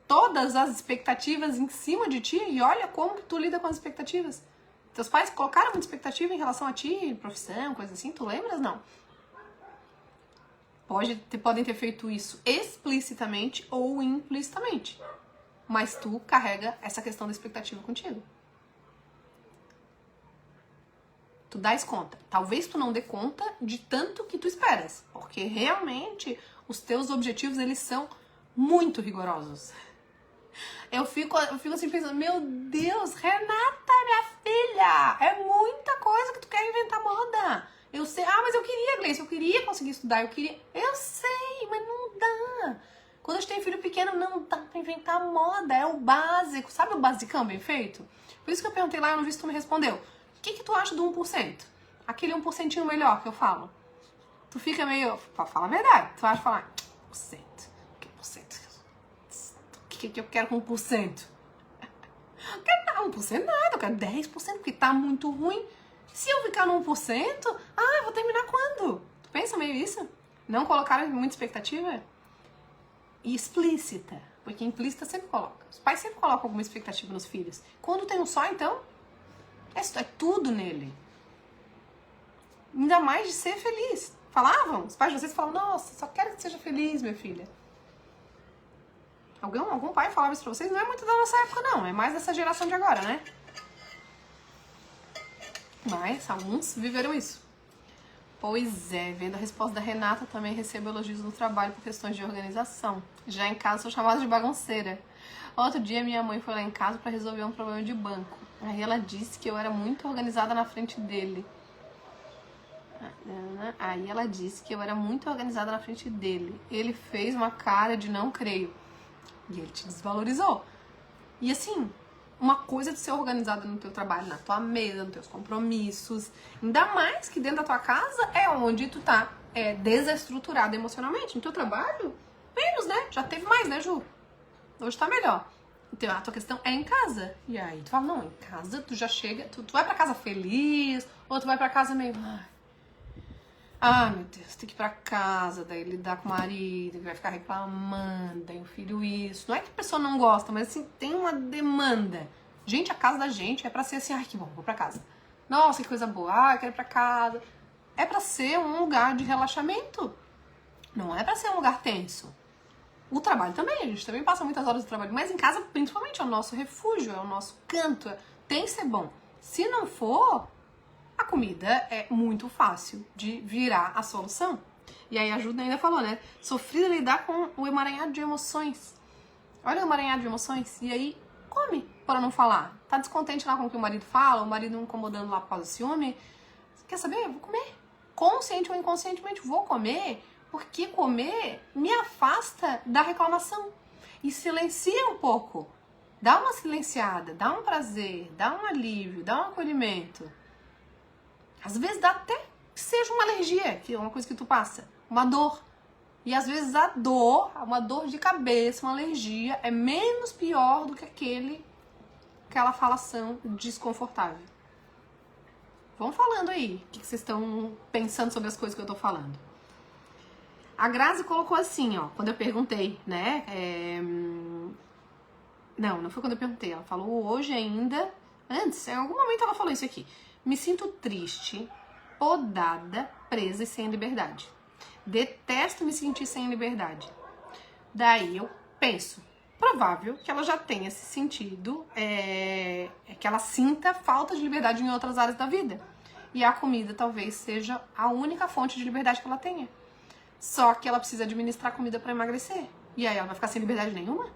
Todas as expectativas em cima de ti, e olha como que tu lida com as expectativas. Teus pais colocaram muita expectativa em relação a ti, profissão, coisa assim, tu lembras? Não. Podem ter feito isso explicitamente ou implicitamente. Mas tu carrega essa questão da expectativa contigo. Tu dás conta. Talvez tu não dê conta de tanto que tu esperas, porque realmente os teus objetivos, eles são muito rigorosos. Eu fico assim pensando, meu Deus, Renata, minha filha, é muita coisa que tu quer inventar moda. Eu sei, mas eu queria, Gleice, eu queria conseguir estudar, eu sei, mas não dá. Quando a gente tem filho pequeno, não dá pra inventar moda, é o básico, sabe o basicão bem feito? Por isso que eu perguntei lá, eu não vi se tu me respondeu. O que tu acha do 1%? Aquele 1% melhor que eu falo. Tu fica meio, fala a verdade, tu acha falar, 1%, que 1%? O que eu quero com 1%? Eu quero dar 1% nada, eu quero 10%, porque tá muito ruim. Se eu ficar no 1%, eu vou terminar quando? Tu pensa meio isso? Não colocaram muita expectativa? E explícita, porque implícita sempre coloca. Os pais sempre colocam alguma expectativa nos filhos. Quando tem um só, então, é tudo nele. Ainda mais de ser feliz. Falavam? Os pais de vocês falavam, nossa, só quero que seja feliz, minha filha. Algum pai falava isso pra vocês? Não é muito da nossa época, não. É mais dessa geração de agora, né? Mas alguns viveram isso. Pois é, vendo a resposta da Renata, também recebo elogios no trabalho por questões de organização. Já em casa sou chamada de bagunceira. Outro dia minha mãe foi lá em casa para resolver um problema de banco. Aí ela disse que eu era muito organizada na frente dele. Ele fez uma cara de não creio. E ele te desvalorizou. E assim, uma coisa de ser organizada no teu trabalho, na tua mesa, nos teus compromissos. Ainda mais que dentro da tua casa é onde tu tá desestruturado emocionalmente. No teu trabalho, menos, né? Já teve mais, né, Ju? Hoje tá melhor. Então a tua questão é em casa. E aí tu fala, não, em casa tu já chega, tu vai pra casa feliz, ou tu vai pra casa meio... meu Deus, tem que ir pra casa, daí lidar com o marido, que vai ficar reclamando, daí o filho isso. Não é que a pessoa não gosta, mas assim, tem uma demanda. Gente, a casa da gente é pra ser assim, que bom, vou pra casa. Nossa, que coisa boa, eu quero ir pra casa. É pra ser um lugar de relaxamento. Não é pra ser um lugar tenso. O trabalho também, a gente também passa muitas horas de trabalho, mas em casa, principalmente, é o nosso refúgio, é o nosso canto, tem que ser bom. Se não for... a comida é muito fácil de virar a solução. E aí a Ju ainda falou, né? Sofrida lidar com o emaranhado de emoções. Olha o emaranhado de emoções. E aí, come, para não falar. Tá descontente lá com o que o marido fala, o marido incomodando lá por causa do ciúme. Quer saber? Eu vou comer. Consciente ou inconscientemente, vou comer, porque comer me afasta da reclamação. E silencia um pouco. Dá uma silenciada, dá um prazer, dá um alívio, dá um acolhimento. Às vezes dá até que seja uma alergia, que é uma coisa que tu passa, uma dor. E às vezes a dor, uma dor de cabeça, uma alergia, é menos pior do que aquela falação desconfortável. Vão falando aí, o que vocês estão pensando sobre as coisas que eu tô falando. A Grazi colocou assim, ó, quando eu perguntei, né? Não foi quando eu perguntei, ela falou hoje ainda, antes, em algum momento ela falou isso aqui. Me sinto triste, podada, presa e sem liberdade. Detesto me sentir sem liberdade. Daí eu penso, provável que ela já tenha se sentido, que ela sinta falta de liberdade em outras áreas da vida. E a comida talvez seja a única fonte de liberdade que ela tenha. Só que ela precisa administrar comida para emagrecer. E aí ela vai ficar sem liberdade nenhuma?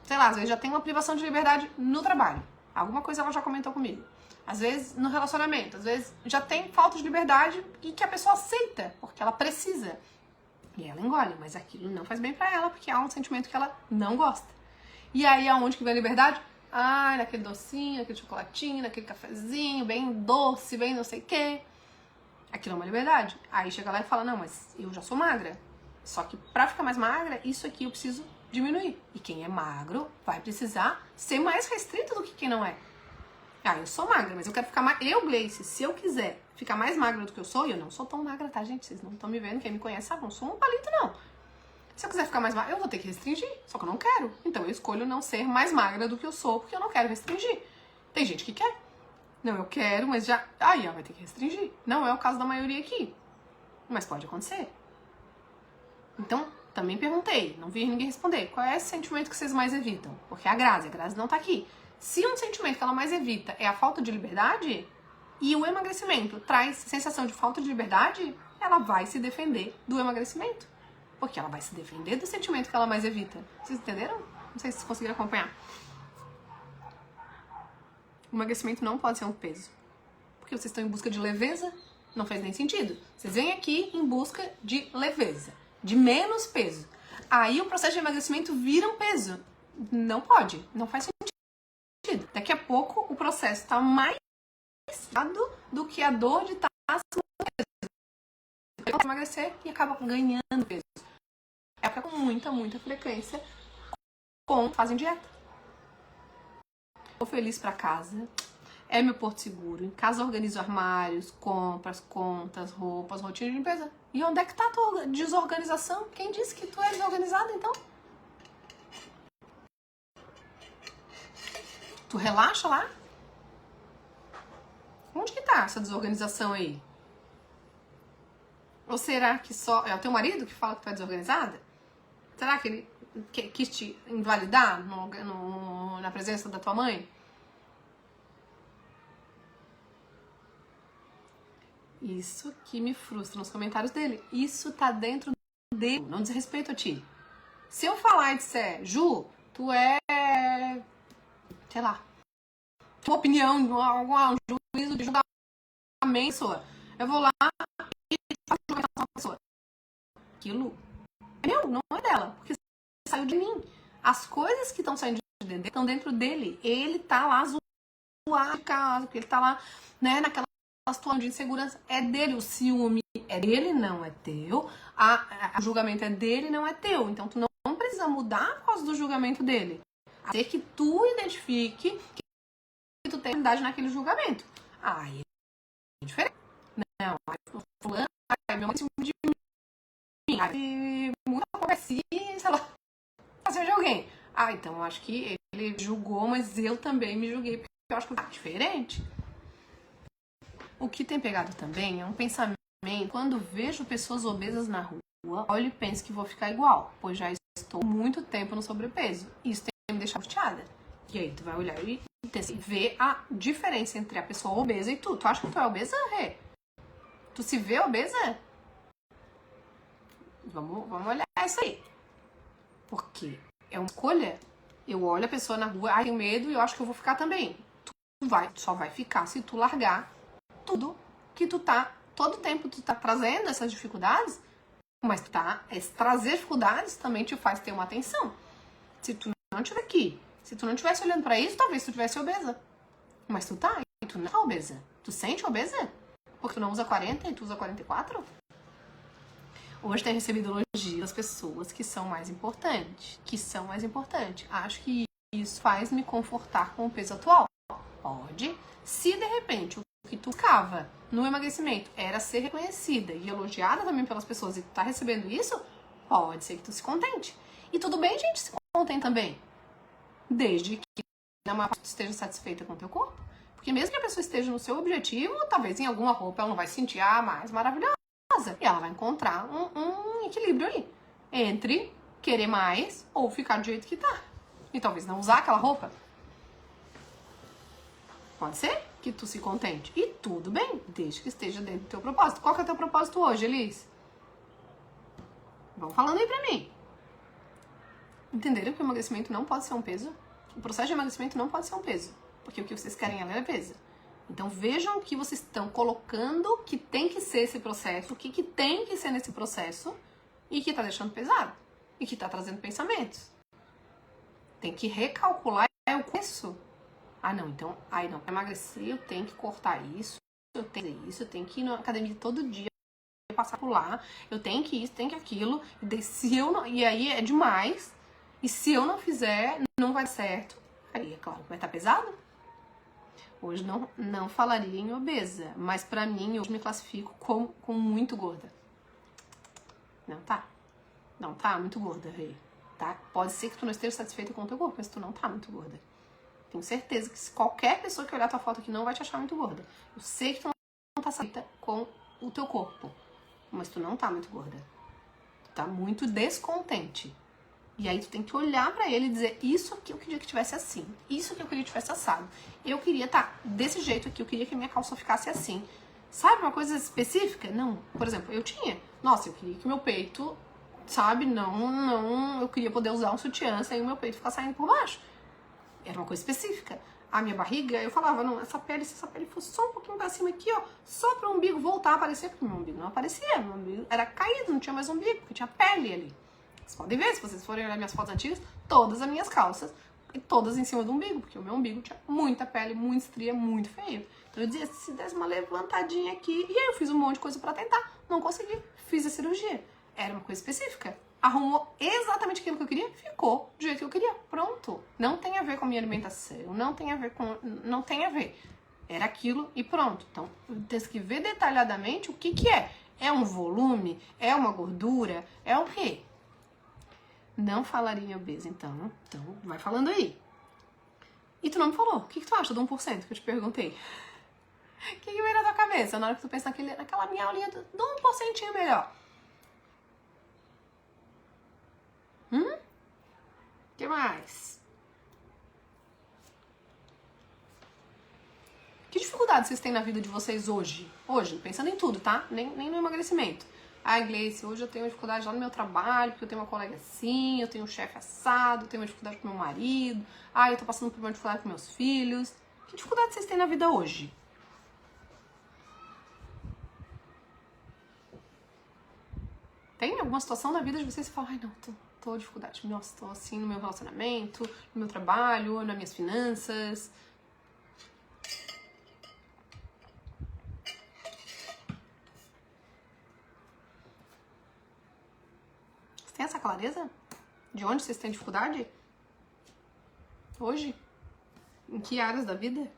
Sei lá, às vezes já tem uma privação de liberdade no trabalho. Alguma coisa ela já comentou comigo. Às vezes no relacionamento, às vezes já tem falta de liberdade e que a pessoa aceita, porque ela precisa. E ela engole, mas aquilo não faz bem pra ela, porque há um sentimento que ela não gosta. E aí aonde que vem a liberdade? Naquele docinho, naquele chocolatinho, naquele cafezinho, bem doce, bem não sei o quê. Aquilo é uma liberdade. Aí chega lá e fala, não, mas eu já sou magra. Só que pra ficar mais magra, isso aqui eu preciso diminuir. E quem é magro vai precisar ser mais restrito do que quem não é. Eu sou magra, mas eu quero ficar mais... Eu, Gleice, se eu quiser ficar mais magra do que eu sou, e eu não sou tão magra, tá, gente? Vocês não estão me vendo, quem me conhece sabe, não sou um palito, não. Se eu quiser ficar mais magra, eu vou ter que restringir, só que eu não quero. Então eu escolho não ser mais magra do que eu sou, porque eu não quero restringir. Tem gente que quer. Não, eu quero, mas já... Aí ela vai ter que restringir. Não é o caso da maioria aqui. Mas pode acontecer. Então, também perguntei, não vi ninguém responder. Qual é esse sentimento que vocês mais evitam? Porque a Grazi não tá aqui. Se um sentimento que ela mais evita é a falta de liberdade, e o emagrecimento traz sensação de falta de liberdade, ela vai se defender do emagrecimento. Porque ela vai se defender do sentimento que ela mais evita. Vocês entenderam? Não sei se vocês conseguiram acompanhar. O emagrecimento não pode ser um peso. Porque vocês estão em busca de leveza, não faz nem sentido. Vocês vêm aqui em busca de leveza, de menos peso. Aí o processo de emagrecimento vira um peso. Não pode, não faz sentido. Daqui a pouco o processo está mais do que a dor de estar emagrecer e acaba ganhando peso. É com muita frequência fazem dieta. Vou feliz pra casa. É meu porto seguro. Em casa organizo armários, compras, contas, roupas, rotina de limpeza. E onde é que tá a tua desorganização? Quem disse que tu é desorganizado, então? Tu relaxa lá? Onde que tá essa desorganização aí? Ou será que só é o teu marido que fala que tu é desorganizada? Será que ele quis te invalidar na presença da tua mãe? Isso que me frustra nos comentários dele. Isso tá dentro dele. Não diz respeito a ti. Se eu falar e disser, Ju, tu é, sei lá, uma opinião, um juízo de julgamento da pessoa, eu vou lá e faço julgamento da pessoa. Aquilo é meu, não é dela, porque saiu de mim. As coisas que estão saindo de dentro estão dentro dele. Ele tá lá zoado de casa, porque ele tá lá, né, naquela situação de insegurança. É dele, o ciúme é dele, não é teu. O julgamento é dele, não é teu. Então tu não precisa mudar por causa do julgamento dele. A ser que tu identifique que tu tem verdade naquele julgamento. Aí é diferente. Não, fulano, meu mãe ciúme de mim. Aí muita conversinha, sei lá, fazer de alguém. Então eu acho que ele julgou, mas eu também me julguei, porque eu acho que é diferente. O que tem pegado também é um pensamento, quando vejo pessoas obesas na rua, olho e penso que vou ficar igual, pois já estou muito tempo no sobrepeso. Isso tem que me deixar angustiada. E aí tu vai olhar e ver a diferença entre a pessoa obesa e tu. Tu acha que tu é obesa, Rê? Tu se vê obesa? Vamos olhar isso aí. Porque é uma escolha. Eu olho a pessoa na rua, tenho medo e eu acho que eu vou ficar também. Tu só vai ficar se tu largar tudo que tu tá, todo tempo tu tá trazendo essas dificuldades, mas tu tá, trazer dificuldades também te faz ter uma atenção. Se tu não estiver aqui, se tu não estivesse olhando pra isso, talvez tu tivesse obesa. Mas tu tá, e tu não tá obesa. Tu sente obesa? Porque tu não usa 40 e tu usa 44? Hoje tem recebido elogios das pessoas que são mais importantes. Acho que isso faz me confortar com o peso atual. Pode. Se de repente o que tu ficava no emagrecimento era ser reconhecida e elogiada também pelas pessoas e tu tá recebendo isso, pode ser que tu se contente. E tudo bem, gente, se contente também. Desde que na maior parte tu esteja satisfeita com o teu corpo. Porque mesmo que a pessoa esteja no seu objetivo, talvez em alguma roupa ela não vai se sentir a mais maravilhosa. E ela vai encontrar um equilíbrio aí entre querer mais ou ficar do jeito que tá. E talvez não usar aquela roupa. Pode ser que tu se contente. E tudo bem, desde que esteja dentro do teu propósito. Qual que é o teu propósito hoje, Elis? Vão falando aí pra mim. Entenderam que o emagrecimento não pode ser um peso? O processo de emagrecimento não pode ser um peso. Porque o que vocês querem é leveza. Então vejam o que vocês estão colocando que tem que ser esse processo, o que tem que ser nesse processo e que tá deixando pesado. E que tá trazendo pensamentos. Tem que recalcular o começo. Não, então, pra emagrecer eu tenho que cortar isso, eu tenho que ir na academia todo dia, passar por lá, eu tenho que isso, tenho que aquilo, e aí é demais, e se eu não fizer, não vai dar certo. Aí, é claro, vai estar pesado. Hoje não falaria em obesa, mas pra mim, eu me classifico como muito gorda. Não tá muito gorda, Rê. Tá? Pode ser que tu não esteja satisfeita com o teu corpo, mas tu não tá muito gorda. Tenho certeza que qualquer pessoa que olhar tua foto aqui não vai te achar muito gorda. Eu sei que tu não tá satisfeita com o teu corpo, mas tu não tá muito gorda. Tu tá muito descontente. E aí tu tem que olhar pra ele e dizer, isso aqui eu queria que tivesse assim, isso aqui eu queria que tivesse assado. Eu queria desse jeito aqui, eu queria que a minha calça ficasse assim. Sabe, uma coisa específica? Não. Por exemplo, eu queria que o meu peito, sabe, eu queria poder usar um sutiã sem o meu peito ficar saindo por baixo. Era uma coisa específica. A minha barriga, eu falava, não, se essa pele fosse só um pouquinho pra cima aqui, ó, só para o umbigo voltar a aparecer, porque meu umbigo não aparecia, meu umbigo era caído, não tinha mais umbigo, porque tinha pele ali. Vocês podem ver, se vocês forem olhar minhas fotos antigas, todas as minhas calças, e todas em cima do umbigo, porque o meu umbigo tinha muita pele, muita estria, muito feio. Então eu dizia, se desse uma levantadinha aqui, e aí eu fiz um monte de coisa pra tentar, não consegui, fiz a cirurgia. Era uma coisa específica. Arrumou exatamente aquilo que eu queria, ficou do jeito que eu queria, pronto. Não tem a ver com a minha alimentação, não tem a ver. Era aquilo e pronto. Então, tem que ver detalhadamente o que é. É um volume? É uma gordura? É o quê? Não falaria em obeso, então vai falando aí. E tu não me falou, o que tu acha do 1% que eu te perguntei? O que veio na tua cabeça na hora que tu pensa naquela minha aulinha do 1% melhor? O que mais? Que dificuldades vocês têm na vida de vocês hoje? Hoje, pensando em tudo, tá? Nem no emagrecimento. Ai, Gleice, hoje eu tenho uma dificuldade lá no meu trabalho, porque eu tenho uma colega assim, eu tenho um chefe assado, eu tenho uma dificuldade com meu marido, eu tô passando por uma dificuldade com meus filhos. Que dificuldade vocês têm na vida hoje? Tem alguma situação na vida de vocês que falam, ai não, tô dificuldade. Nossa, tô assim no meu relacionamento, no meu trabalho, nas minhas finanças. Vocês têm essa clareza? De onde vocês têm dificuldade? Hoje? Em que áreas da vida?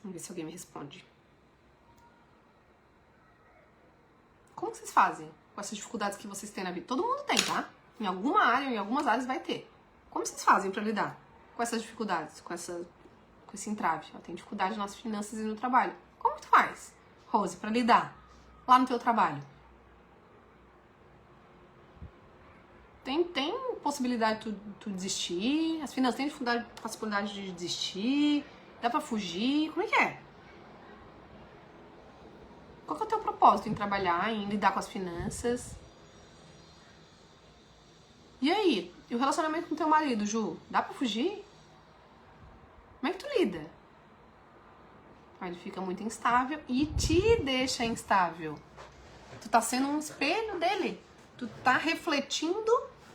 Vamos ver se alguém me responde. Como vocês fazem com essas dificuldades que vocês têm na vida? Todo mundo tem, tá? Em alguma área, em algumas áreas vai ter. Como vocês fazem pra lidar com essas dificuldades, com esse entrave? Tem dificuldade nas finanças e no trabalho. Como tu faz, Rose, pra lidar lá no teu trabalho? Tem possibilidade de tu desistir? As finanças têm possibilidade de desistir? Dá pra fugir? Como é que é? Qual que é o teu propósito em trabalhar, em lidar com as finanças? E aí? E o relacionamento com teu marido, Ju? Dá pra fugir? Como é que tu lida? Ele fica muito instável e te deixa instável. Tu tá sendo um espelho dele. Tu tá refletindo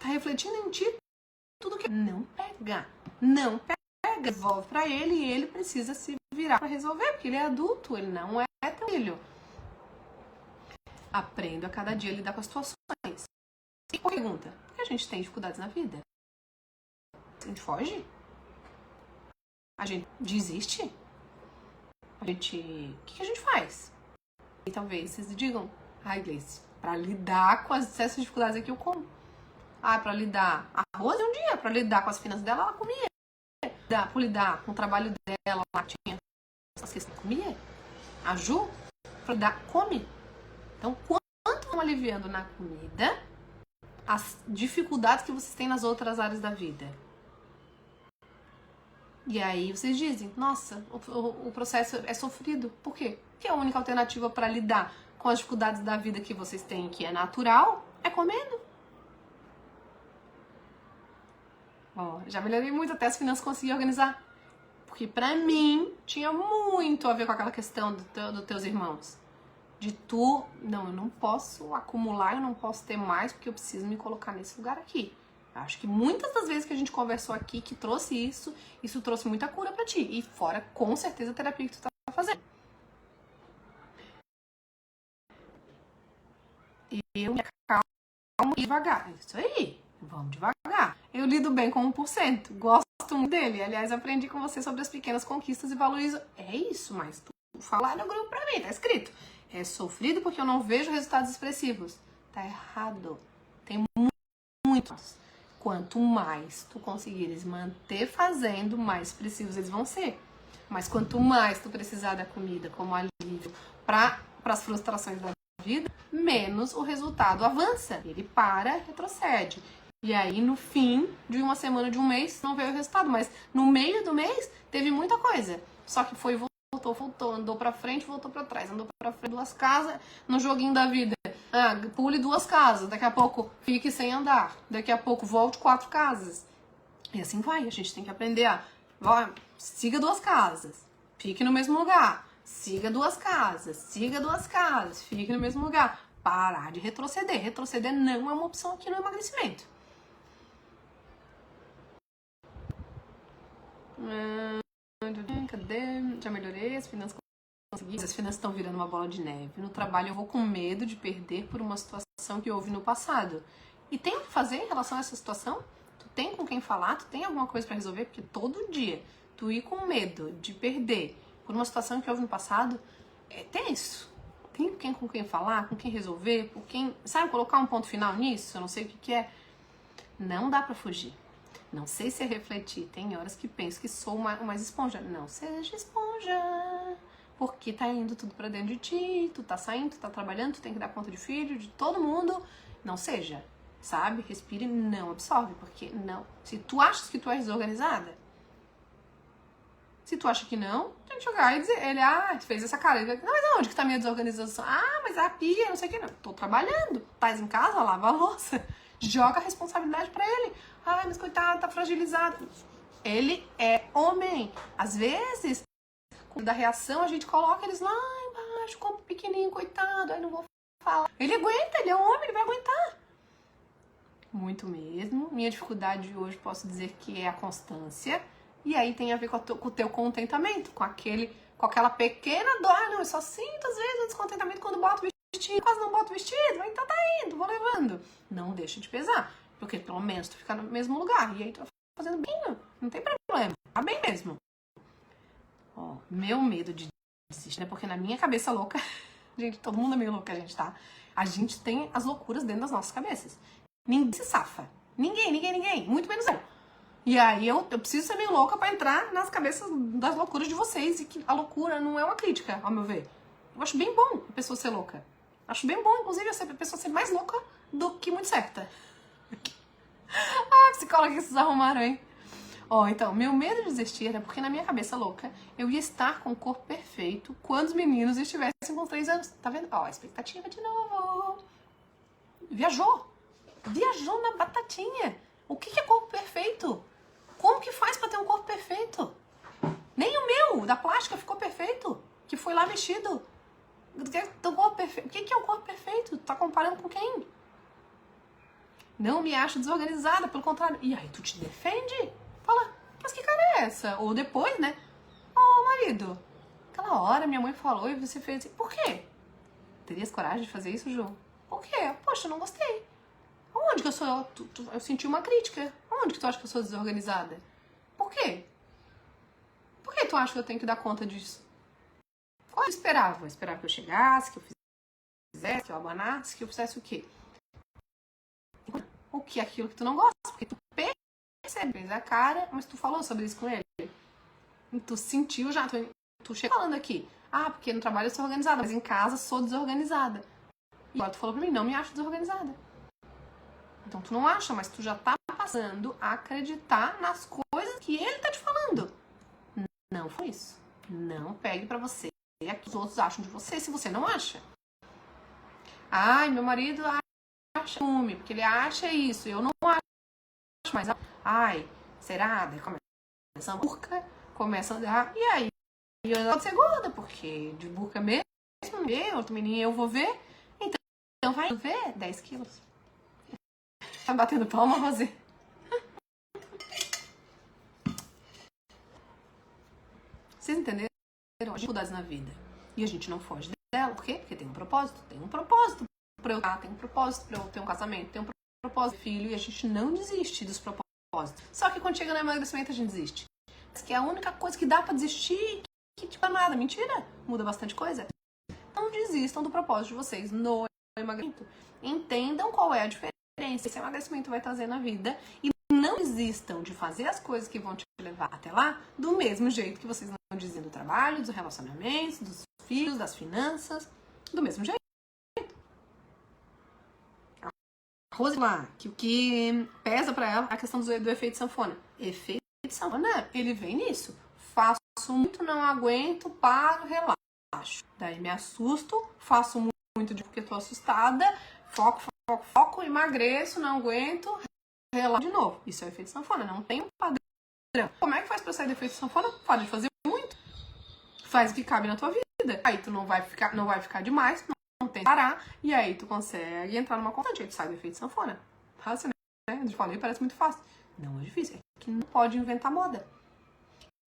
em ti tudo que... Não pega. Devolve pra ele e ele precisa se virar pra resolver, porque ele é adulto, ele não é teu filho. Aprenda a cada dia a lidar com as situações. E pergunta, por que a gente tem dificuldades na vida? A gente foge? A gente desiste? O que a gente faz? E talvez vocês digam, Gleice, pra lidar com essas dificuldades aqui eu como. Pra lidar arroz um dia, pra lidar com as finanças dela, ela comia. Pra lidar com o trabalho dela, ela tinha essas questões, comia. A Ju, pra lidar, come. Então, quanto vão aliviando na comida as dificuldades que vocês têm nas outras áreas da vida? E aí vocês dizem, nossa, o processo é sofrido. Por quê? Porque a única alternativa para lidar com as dificuldades da vida que vocês têm, que é natural, é comendo. Já melhorei muito, até as finanças consegui organizar. Porque pra mim, tinha muito a ver com aquela questão dos teus irmãos. De não, eu não posso acumular, eu não posso ter mais, porque eu preciso me colocar nesse lugar aqui. Eu acho que muitas das vezes que a gente conversou aqui, que trouxe isso trouxe muita cura pra ti. E fora, com certeza, a terapia que tu tá fazendo. Eu me acalmo devagar. Isso aí, vamos devagar. Eu lido bem com 1%, gosto muito dele. Aliás, aprendi com você sobre as pequenas conquistas e valorizo. É isso, mas tu falar no grupo pra mim, tá escrito. É sofrido porque eu não vejo resultados expressivos. Tá errado. Tem muitos. Quanto mais tu conseguires manter fazendo, mais expressivos eles vão ser. Mas quanto mais tu precisar da comida como alívio para as frustrações da vida, menos o resultado avança. Ele para, retrocede. E aí, no fim de uma semana, de um mês, não veio o resultado. Mas no meio do mês, teve muita coisa. Só que foi, voltou, andou pra frente, voltou pra trás. Andou pra frente 2 casas no joguinho da vida. Pule 2 casas. Daqui a pouco, fique sem andar. Daqui a pouco, volte 4 casas. E assim vai. A gente tem que aprender siga 2 casas. Fique no mesmo lugar. Siga 2 casas. Siga 2 casas. Fique no mesmo lugar. Parar de retroceder. Retroceder não é uma opção aqui no emagrecimento. Cadê? Já melhorei, as finanças consegui. As finanças estão virando uma bola de neve. No trabalho eu vou com medo de perder por uma situação que houve no passado. E tem o que fazer em relação a essa situação? Tu tem com quem falar? Tu tem alguma coisa pra resolver? Porque todo dia tu ir com medo de perder por uma situação que houve no passado é tenso. Tem com quem falar, com quem resolver, por quem... Sabe, colocar um ponto final nisso? Eu não sei o que é. Não dá pra fugir. Não sei se é refletir. Tem horas que penso que sou uma esponja. Não seja esponja. Porque tá indo tudo pra dentro de ti. Tu tá saindo, tu tá trabalhando, tu tem que dar conta de filho, de todo mundo. Não seja. Sabe? Respire e não absorve. Porque não. Se tu achas que tu é desorganizada, se tu acha que não, tem que jogar e dizer. Ele, tu fez essa cara. Ele, não, mas onde que tá a minha desorganização? Mas a pia, não sei o que. Não. Tô trabalhando. Tá em casa, lava a louça. Joga a responsabilidade pra ele. Mas coitado, tá fragilizado. Ele é homem. Às vezes, da reação, a gente coloca eles lá embaixo, como pequenininho, coitado. Aí não vou falar. Ele aguenta, ele é homem, ele vai aguentar. Muito mesmo. Minha dificuldade de hoje, posso dizer que é a constância. E aí tem a ver com o teu contentamento, com aquela pequena dor. Não, eu só sinto às vezes o descontentamento quando boto o vestido. Quase não boto o vestido, mas então tá indo, vou levando. Não deixa de pesar. Porque pelo menos tu fica no mesmo lugar. E aí tu vai fazendo bem, não tem problema. Tá bem mesmo. Meu medo de desistir, né? Porque na minha cabeça louca, gente, todo mundo é meio louco, a gente, tá? A gente tem as loucuras dentro das nossas cabeças. Ninguém se safa. Ninguém. Muito menos eu. E aí eu preciso ser meio louca pra entrar nas cabeças das loucuras de vocês. E que a loucura não é uma crítica, ao meu ver. Eu acho bem bom a pessoa ser louca. Acho bem bom, inclusive, a pessoa ser mais louca do que muito certa. Psicóloga que vocês arrumaram, hein? Então, meu medo de desistir era porque na minha cabeça louca eu ia estar com o corpo perfeito quando os meninos estivessem com 3 anos. Tá vendo? A expectativa de novo. Viajou na batatinha. O que é corpo perfeito? Como que faz pra ter um corpo perfeito? Nem o meu, da plástica, ficou perfeito. Que foi lá mexido. Do corpo perfeito. O que é o corpo perfeito? Tá comparando com quem? Não me acho desorganizada, pelo contrário. E aí tu te defende? Fala, mas que cara é essa? Ou depois, né? Marido, aquela hora minha mãe falou e você fez assim. Por quê? Terias coragem de fazer isso, Ju? Por quê? Poxa, eu não gostei. Onde que eu sou? Eu senti uma crítica. Onde que tu acha que eu sou desorganizada? Por quê? Por que tu acha que eu tenho que dar conta disso? Qual eu esperava? Eu esperava que eu chegasse, que eu fizesse, que eu abanasse, que eu fizesse o quê? O que é aquilo que tu não gosta? Porque tu percebe, fez a cara, mas tu falou sobre isso com ele. E tu sentiu já, tu chega falando aqui. Porque no trabalho eu sou organizada, mas em casa sou desorganizada. E agora tu falou pra mim, não me acho desorganizada. Então tu não acha, mas tu já tá passando a acreditar nas coisas que ele tá te falando. Não foi isso. Não pegue pra você o que os outros acham de você, se você não acha. Meu marido acha ciúme, porque ele acha isso, eu não acho. Mas, será? Daí começa a burca, começa a andar, e aí eu pode ser gorda, porque de burca mesmo, outro menino eu vou ver, então vai ver 10 quilos. Tá batendo palma, Rosê? Vocês entenderam? As dificuldades na vida. E a gente não foge dela. Por quê? Porque tem um propósito. Tem um propósito pra eu tem um propósito pra eu ter um casamento. Tem um propósito filho. E a gente não desiste dos propósitos. Só que quando chega no emagrecimento a gente desiste. Mas que é a única coisa que dá pra desistir. Que tipo nada. Mentira. Muda bastante coisa. Não desistam do propósito de vocês no emagrecimento. Entendam qual é a diferença que esse emagrecimento vai trazer na vida. E não desistam de fazer as coisas que vão te levar até lá do mesmo jeito que vocês não desistem do trabalho, dos relacionamentos, dos filhos, das finanças. Do mesmo jeito. Rose lá, que o que pesa pra ela é a questão do efeito sanfona. Efeito sanfona, ele vem nisso. Faço muito, não aguento, paro, relaxo. Daí me assusto, faço muito porque tô assustada, foco, emagreço, não aguento, relaxo de novo. Isso é o efeito sanfona, não tem um padrão. Como é que faz pra sair do efeito sanfona? Pode fazer muito. Faz o que cabe na tua vida. Aí tu não vai ficar demais, não tem que parar, e aí tu consegue entrar numa constante, aí tu sai do efeito sanfona. Fácil, né? Eu falei, parece muito fácil. Não é difícil, é que não pode inventar moda.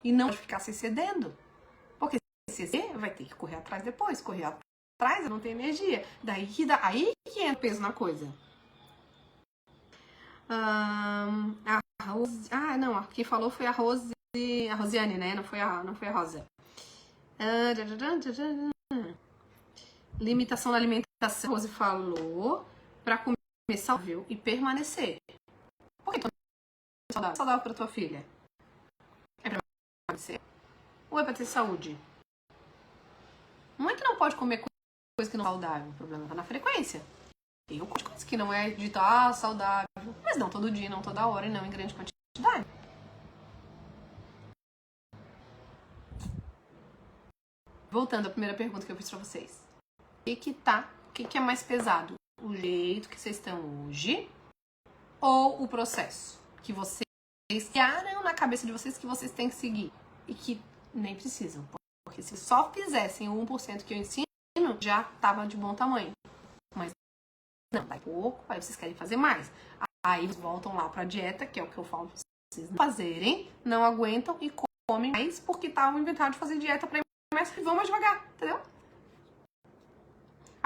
E não pode ficar se excedendo. Porque se exceder, vai ter que correr atrás depois. Correr atrás, não tem energia. Aí que entra o peso na coisa. A Rose... Ah, não, quem falou foi a Rosiane, né? Não foi a Rosa. Limitação na alimentação, a Rose falou, pra comer saudável e permanecer. Por que saudável pra tua filha? É pra permanecer? Ou é pra ter saúde? Não é que não pode comer coisa que não é saudável, o problema tá na frequência. Tem um monte de coisa que não é de saudável, mas não todo dia, não toda hora e não em grande quantidade. Voltando à primeira pergunta que eu fiz pra vocês. O que é mais pesado? O jeito que vocês estão hoje ou o processo que vocês criaram na cabeça de vocês que vocês têm que seguir e que nem precisam? Porque se só fizessem o 1% que eu ensino, já tava de bom tamanho. Mas não, daqui a pouco, aí vocês querem fazer mais. Aí vocês voltam lá pra dieta, que é o que eu falo pra vocês não fazerem, não aguentam e comem mais porque estavam inventando de fazer dieta pra ir mais e vão mais devagar, entendeu?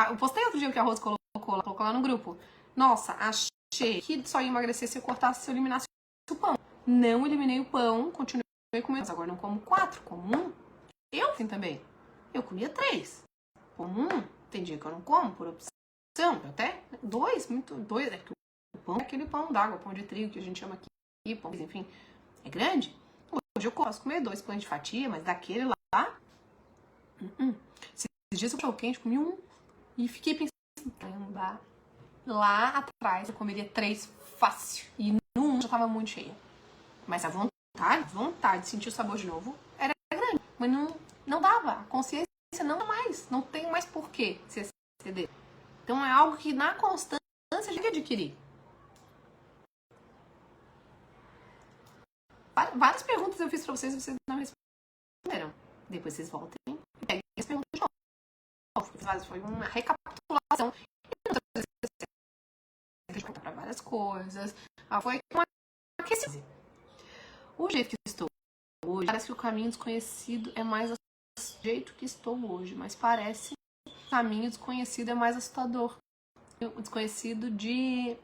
Eu postei outro dia o que a Rose colocou lá no grupo. Nossa, achei que só ia emagrecer se eu cortasse, se eu eliminasse o pão. Não eliminei o pão, continuei comendo, mas agora não como 4, como 1. Eu assim também. Eu comia 3. Como 1, tem dia que eu não como, por opção. Até 2, é que o pão é aquele pão d'água, pão de trigo que a gente chama aqui, pão, enfim, é grande. Hoje eu posso comer 2 pães de fatia, mas daquele lá, esses dias eu cachorro quente, comi 1 e fiquei pensando, caramba, lá atrás eu comeria 3 fácil e no 1 já tava muito cheia. Mas a vontade de sentir o sabor de novo era grande, mas não dava, a consciência não dá mais, não tem mais porquê se exceder. Então é algo que na constância a gente tem que adquirir. Várias perguntas eu fiz pra vocês e vocês não responderam. Depois vocês voltem e peguem as perguntas de novo. Foi uma recapitulação. Para várias coisas. Foi uma aquecimento. O jeito que estou hoje, parece que o caminho desconhecido é mais o jeito que estou hoje, mas parece que o caminho desconhecido é mais assustador. O desconhecido de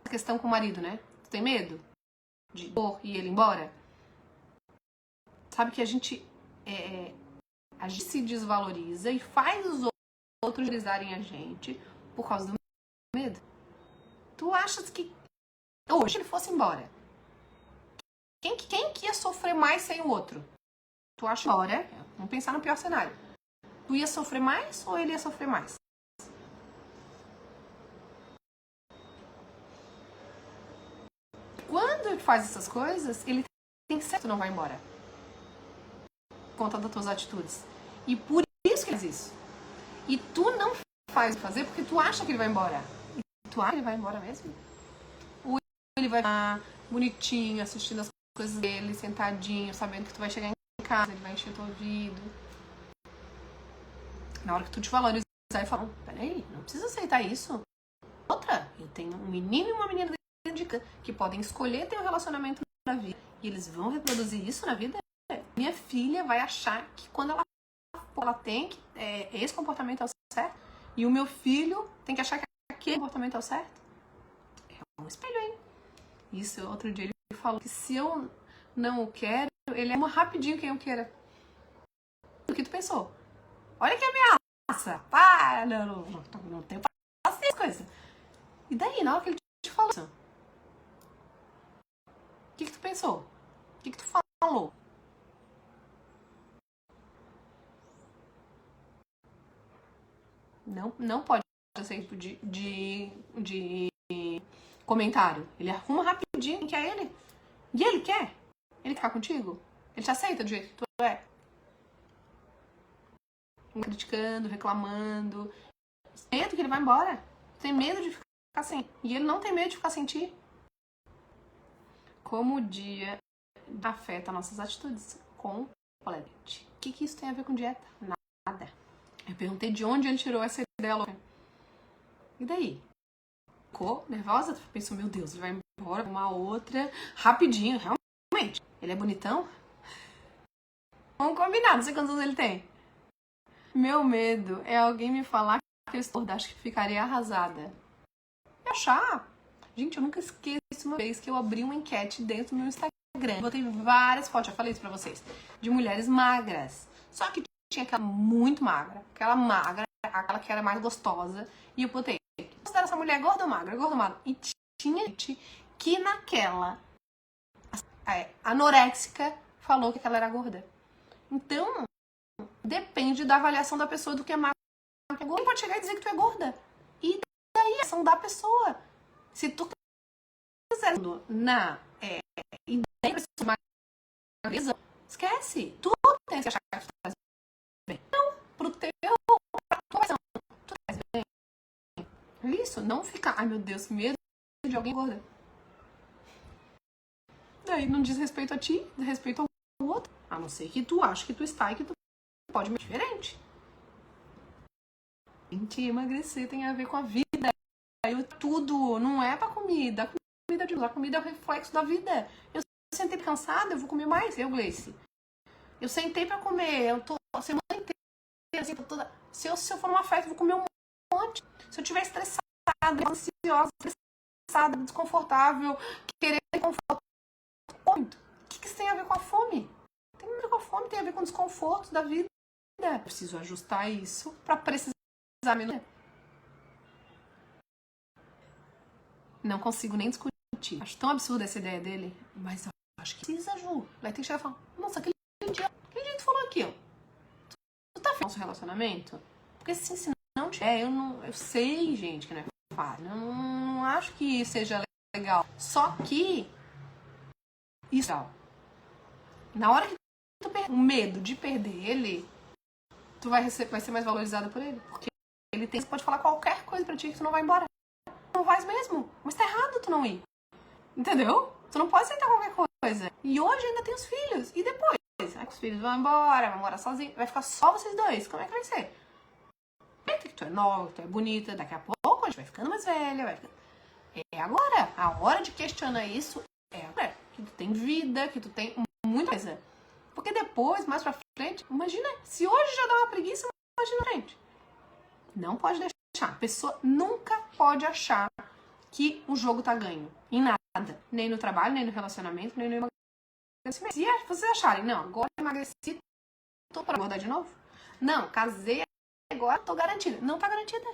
questão com o marido, né? Tu tem medo de ir ele embora? Sabe que a gente se desvaloriza e faz os outros valorizarem a gente por causa do medo. Tu achas que hoje ele fosse embora? Quem que ia sofrer mais sem o outro? Tu acha agora? Vamos pensar no pior cenário. Tu ia sofrer mais ou ele ia sofrer mais? Quando ele faz essas coisas, ele tem certo não vai embora. Por conta das tuas atitudes. E por isso que ele faz isso. E tu não fazer porque tu acha que ele vai embora. E tu acha que ele vai embora mesmo? Ou ele vai ficar bonitinho, assistindo as coisas dele, sentadinho, sabendo que tu vai chegar em casa, ele vai encher teu ouvido. Na hora que tu te valorizar e falar, peraí, não precisa aceitar isso. Outra, eu tenho um menino e uma menina dentro de casa que podem escolher ter um relacionamento na vida. E eles vão reproduzir isso na vida. Minha filha vai achar que quando ela tem que esse comportamento é o certo. E o meu filho tem que achar que aquele comportamento é o certo. É um espelho, hein? Isso, outro dia ele falou que se eu não o quero, ele ama rapidinho quem eu queira. O que tu pensou? Olha que ameaça! Pá, não tenho paciência com coisa. E daí, na hora que ele te falou isso, o que tu pensou? O que tu falou? Não pode ser tipo de comentário. Ele arruma rapidinho quem quer ele. E ele quer. Ele quer ficar contigo. Ele te aceita do jeito que tu é. Criticando, reclamando. Tem medo que ele vai embora. Tem medo de ficar sem. E ele não tem medo de ficar sem ti. Como o dia afeta nossas atitudes completamente. O que isso tem a ver com dieta? Nada. Eu perguntei de onde ele tirou essa ideia louca. E daí? Ficou nervosa? Pensou, meu Deus, ele vai embora, uma outra, rapidinho, realmente. Ele é bonitão? Vamos combinar, não sei quantos anos ele tem. Meu medo é alguém me falar que eu estou gorda, acho que ficaria arrasada. E achar. Gente, eu nunca esqueço uma vez que eu abri uma enquete dentro do meu Instagram. Botei várias fotos, já falei isso pra vocês, de mulheres magras. Só que tinha aquela muito magra, aquela que era mais gostosa. E eu botei, considera essa mulher gorda ou magra? Gorda ou magra? E tinha gente que naquela anoréxica falou que aquela era gorda. Então, depende da avaliação da pessoa do que é magra. Ninguém pode chegar e dizer que tu é gorda. E daí a ação da pessoa. Se tu quiser na ideia da magreza, esquece. Tu tem que achar que tu faz bem. Não, pra tua ação, tu faz bem. Isso, não ficar, ai meu Deus, medo de alguém gorda. Daí não diz respeito a ti, diz respeito ao outro. A não ser que tu ache que tu está e que tu pode me diferente. Gente, emagrecer tem a ver com a vida. Tudo não é pra comida. A comida é o reflexo da vida. Eu sentei cansada, eu vou comer mais. Eu, Gleice. Eu sentei pra comer, eu tô a semana inteira, assim, toda. Se eu for numa festa, eu vou comer um monte. Se eu estiver estressada, ansiosa, estressada, desconfortável, querendo conforto, muito. O que isso tem a ver com a fome? Tem a ver com a fome, tem a ver com o desconforto da vida. Eu preciso ajustar isso pra precisar menos. Não consigo nem discutir. Acho tão absurda essa ideia dele, mas eu acho que precisa, Ju. Vai ter que chegar e falar, nossa, aquele dia tu falou aquilo. Tu tá feliz com o nosso relacionamento? Porque se não tiver, eu sei, gente, que não é fácil. Eu não acho que seja legal. Só que isso é legal. Na hora que tu perder o medo de perder ele, tu vai ser mais valorizada por ele. Porque ele pode falar qualquer coisa pra ti que tu não vai embora. Não vais mesmo, mas tá errado tu não ir. Entendeu? Tu não pode aceitar qualquer coisa. E hoje ainda tem os filhos. E depois? Os filhos vão embora, vão morar sozinhos. Vai ficar só vocês dois. Como é que vai ser? Que tu é nova, que tu é bonita. Daqui a pouco a gente vai ficando mais velha. Vai ficando... É agora. A hora de questionar isso é agora. Que tu tem vida, que tu tem muita coisa. Porque depois, mais pra frente, imagina. Se hoje já dá uma preguiça, imagina pra frente. Não pode deixar. A pessoa nunca pode achar que o jogo tá ganho. Em nada. Nem no trabalho, nem no relacionamento, nem no emagrecimento. Se vocês acharem, não, agora emagreci, tô pra engordar de novo. Não, casei, agora tô garantida. Não tá garantida.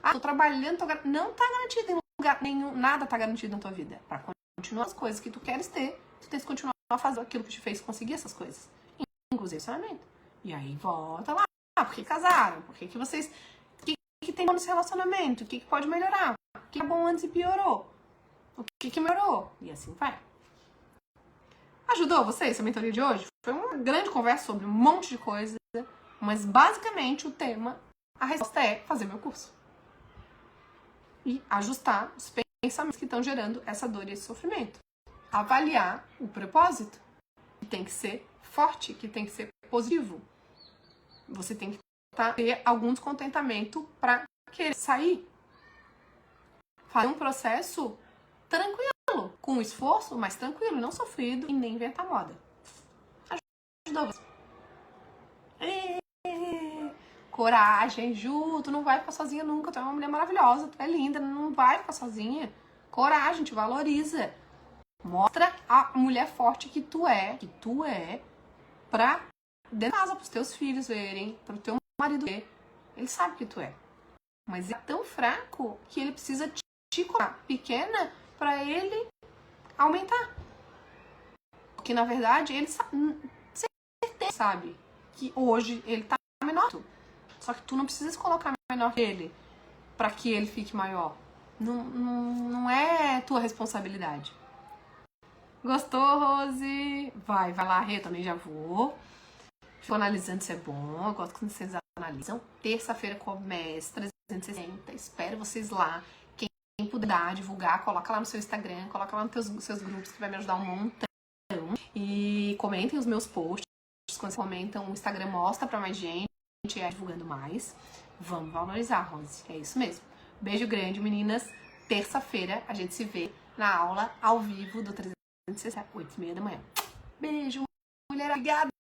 Ah, tô trabalhando, não tá garantida em lugar nenhum. Nada tá garantido na tua vida. Pra continuar as coisas que tu queres ter, tu tens que continuar fazendo aquilo que te fez conseguir essas coisas. Inclusive relacionamento. E aí volta lá. Por que casaram? Por que vocês... O que tem bom nesse relacionamento? O que pode melhorar? O que é bom antes e piorou? O que melhorou? E assim vai. Ajudou vocês essa mentoria de hoje? Foi uma grande conversa sobre um monte de coisa, mas basicamente o tema, a resposta é fazer meu curso. E ajustar os pensamentos que estão gerando essa dor e esse sofrimento. Avaliar o propósito, que tem que ser forte, que tem que ser positivo. Você tem que ter algum descontentamento para querer sair. Fazer um processo tranquilo, com esforço, mas tranquilo, não sofrido e nem inventar moda. Ajudou você. Coragem, Ju, tu não vai ficar sozinha nunca, tu é uma mulher maravilhosa, tu é linda, não vai ficar sozinha. Coragem, te valoriza. Mostra a mulher forte que tu é pra dentro de casa, pros teus filhos verem, pro teu marido ver. Ele sabe que tu é. Mas é tão fraco que ele precisa te colocar pequena pra ele aumentar. Porque na verdade ele sabe que hoje ele tá menor. Só que tu não precisa se colocar menor que ele pra que ele fique maior. Não é tua responsabilidade. Gostou, Rose? Vai lá, Rê, eu também já vou. Fico analisando se é bom, eu gosto quando vocês analisam. Terça-feira começa 360, espero vocês lá. Quem puder divulgar, coloca lá no seu Instagram, coloca lá nos seus grupos, que vai me ajudar um montão. E comentem os memeus posts, quando vocês comentam, o Instagram mostra pra mais gente, divulgando mais. Vamos valorizar, Rose, é isso mesmo. Beijo grande, meninas. Terça-feira a gente se vê na aula ao vivo do 360, 8h30 da manhã. Beijo, mulher, obrigada!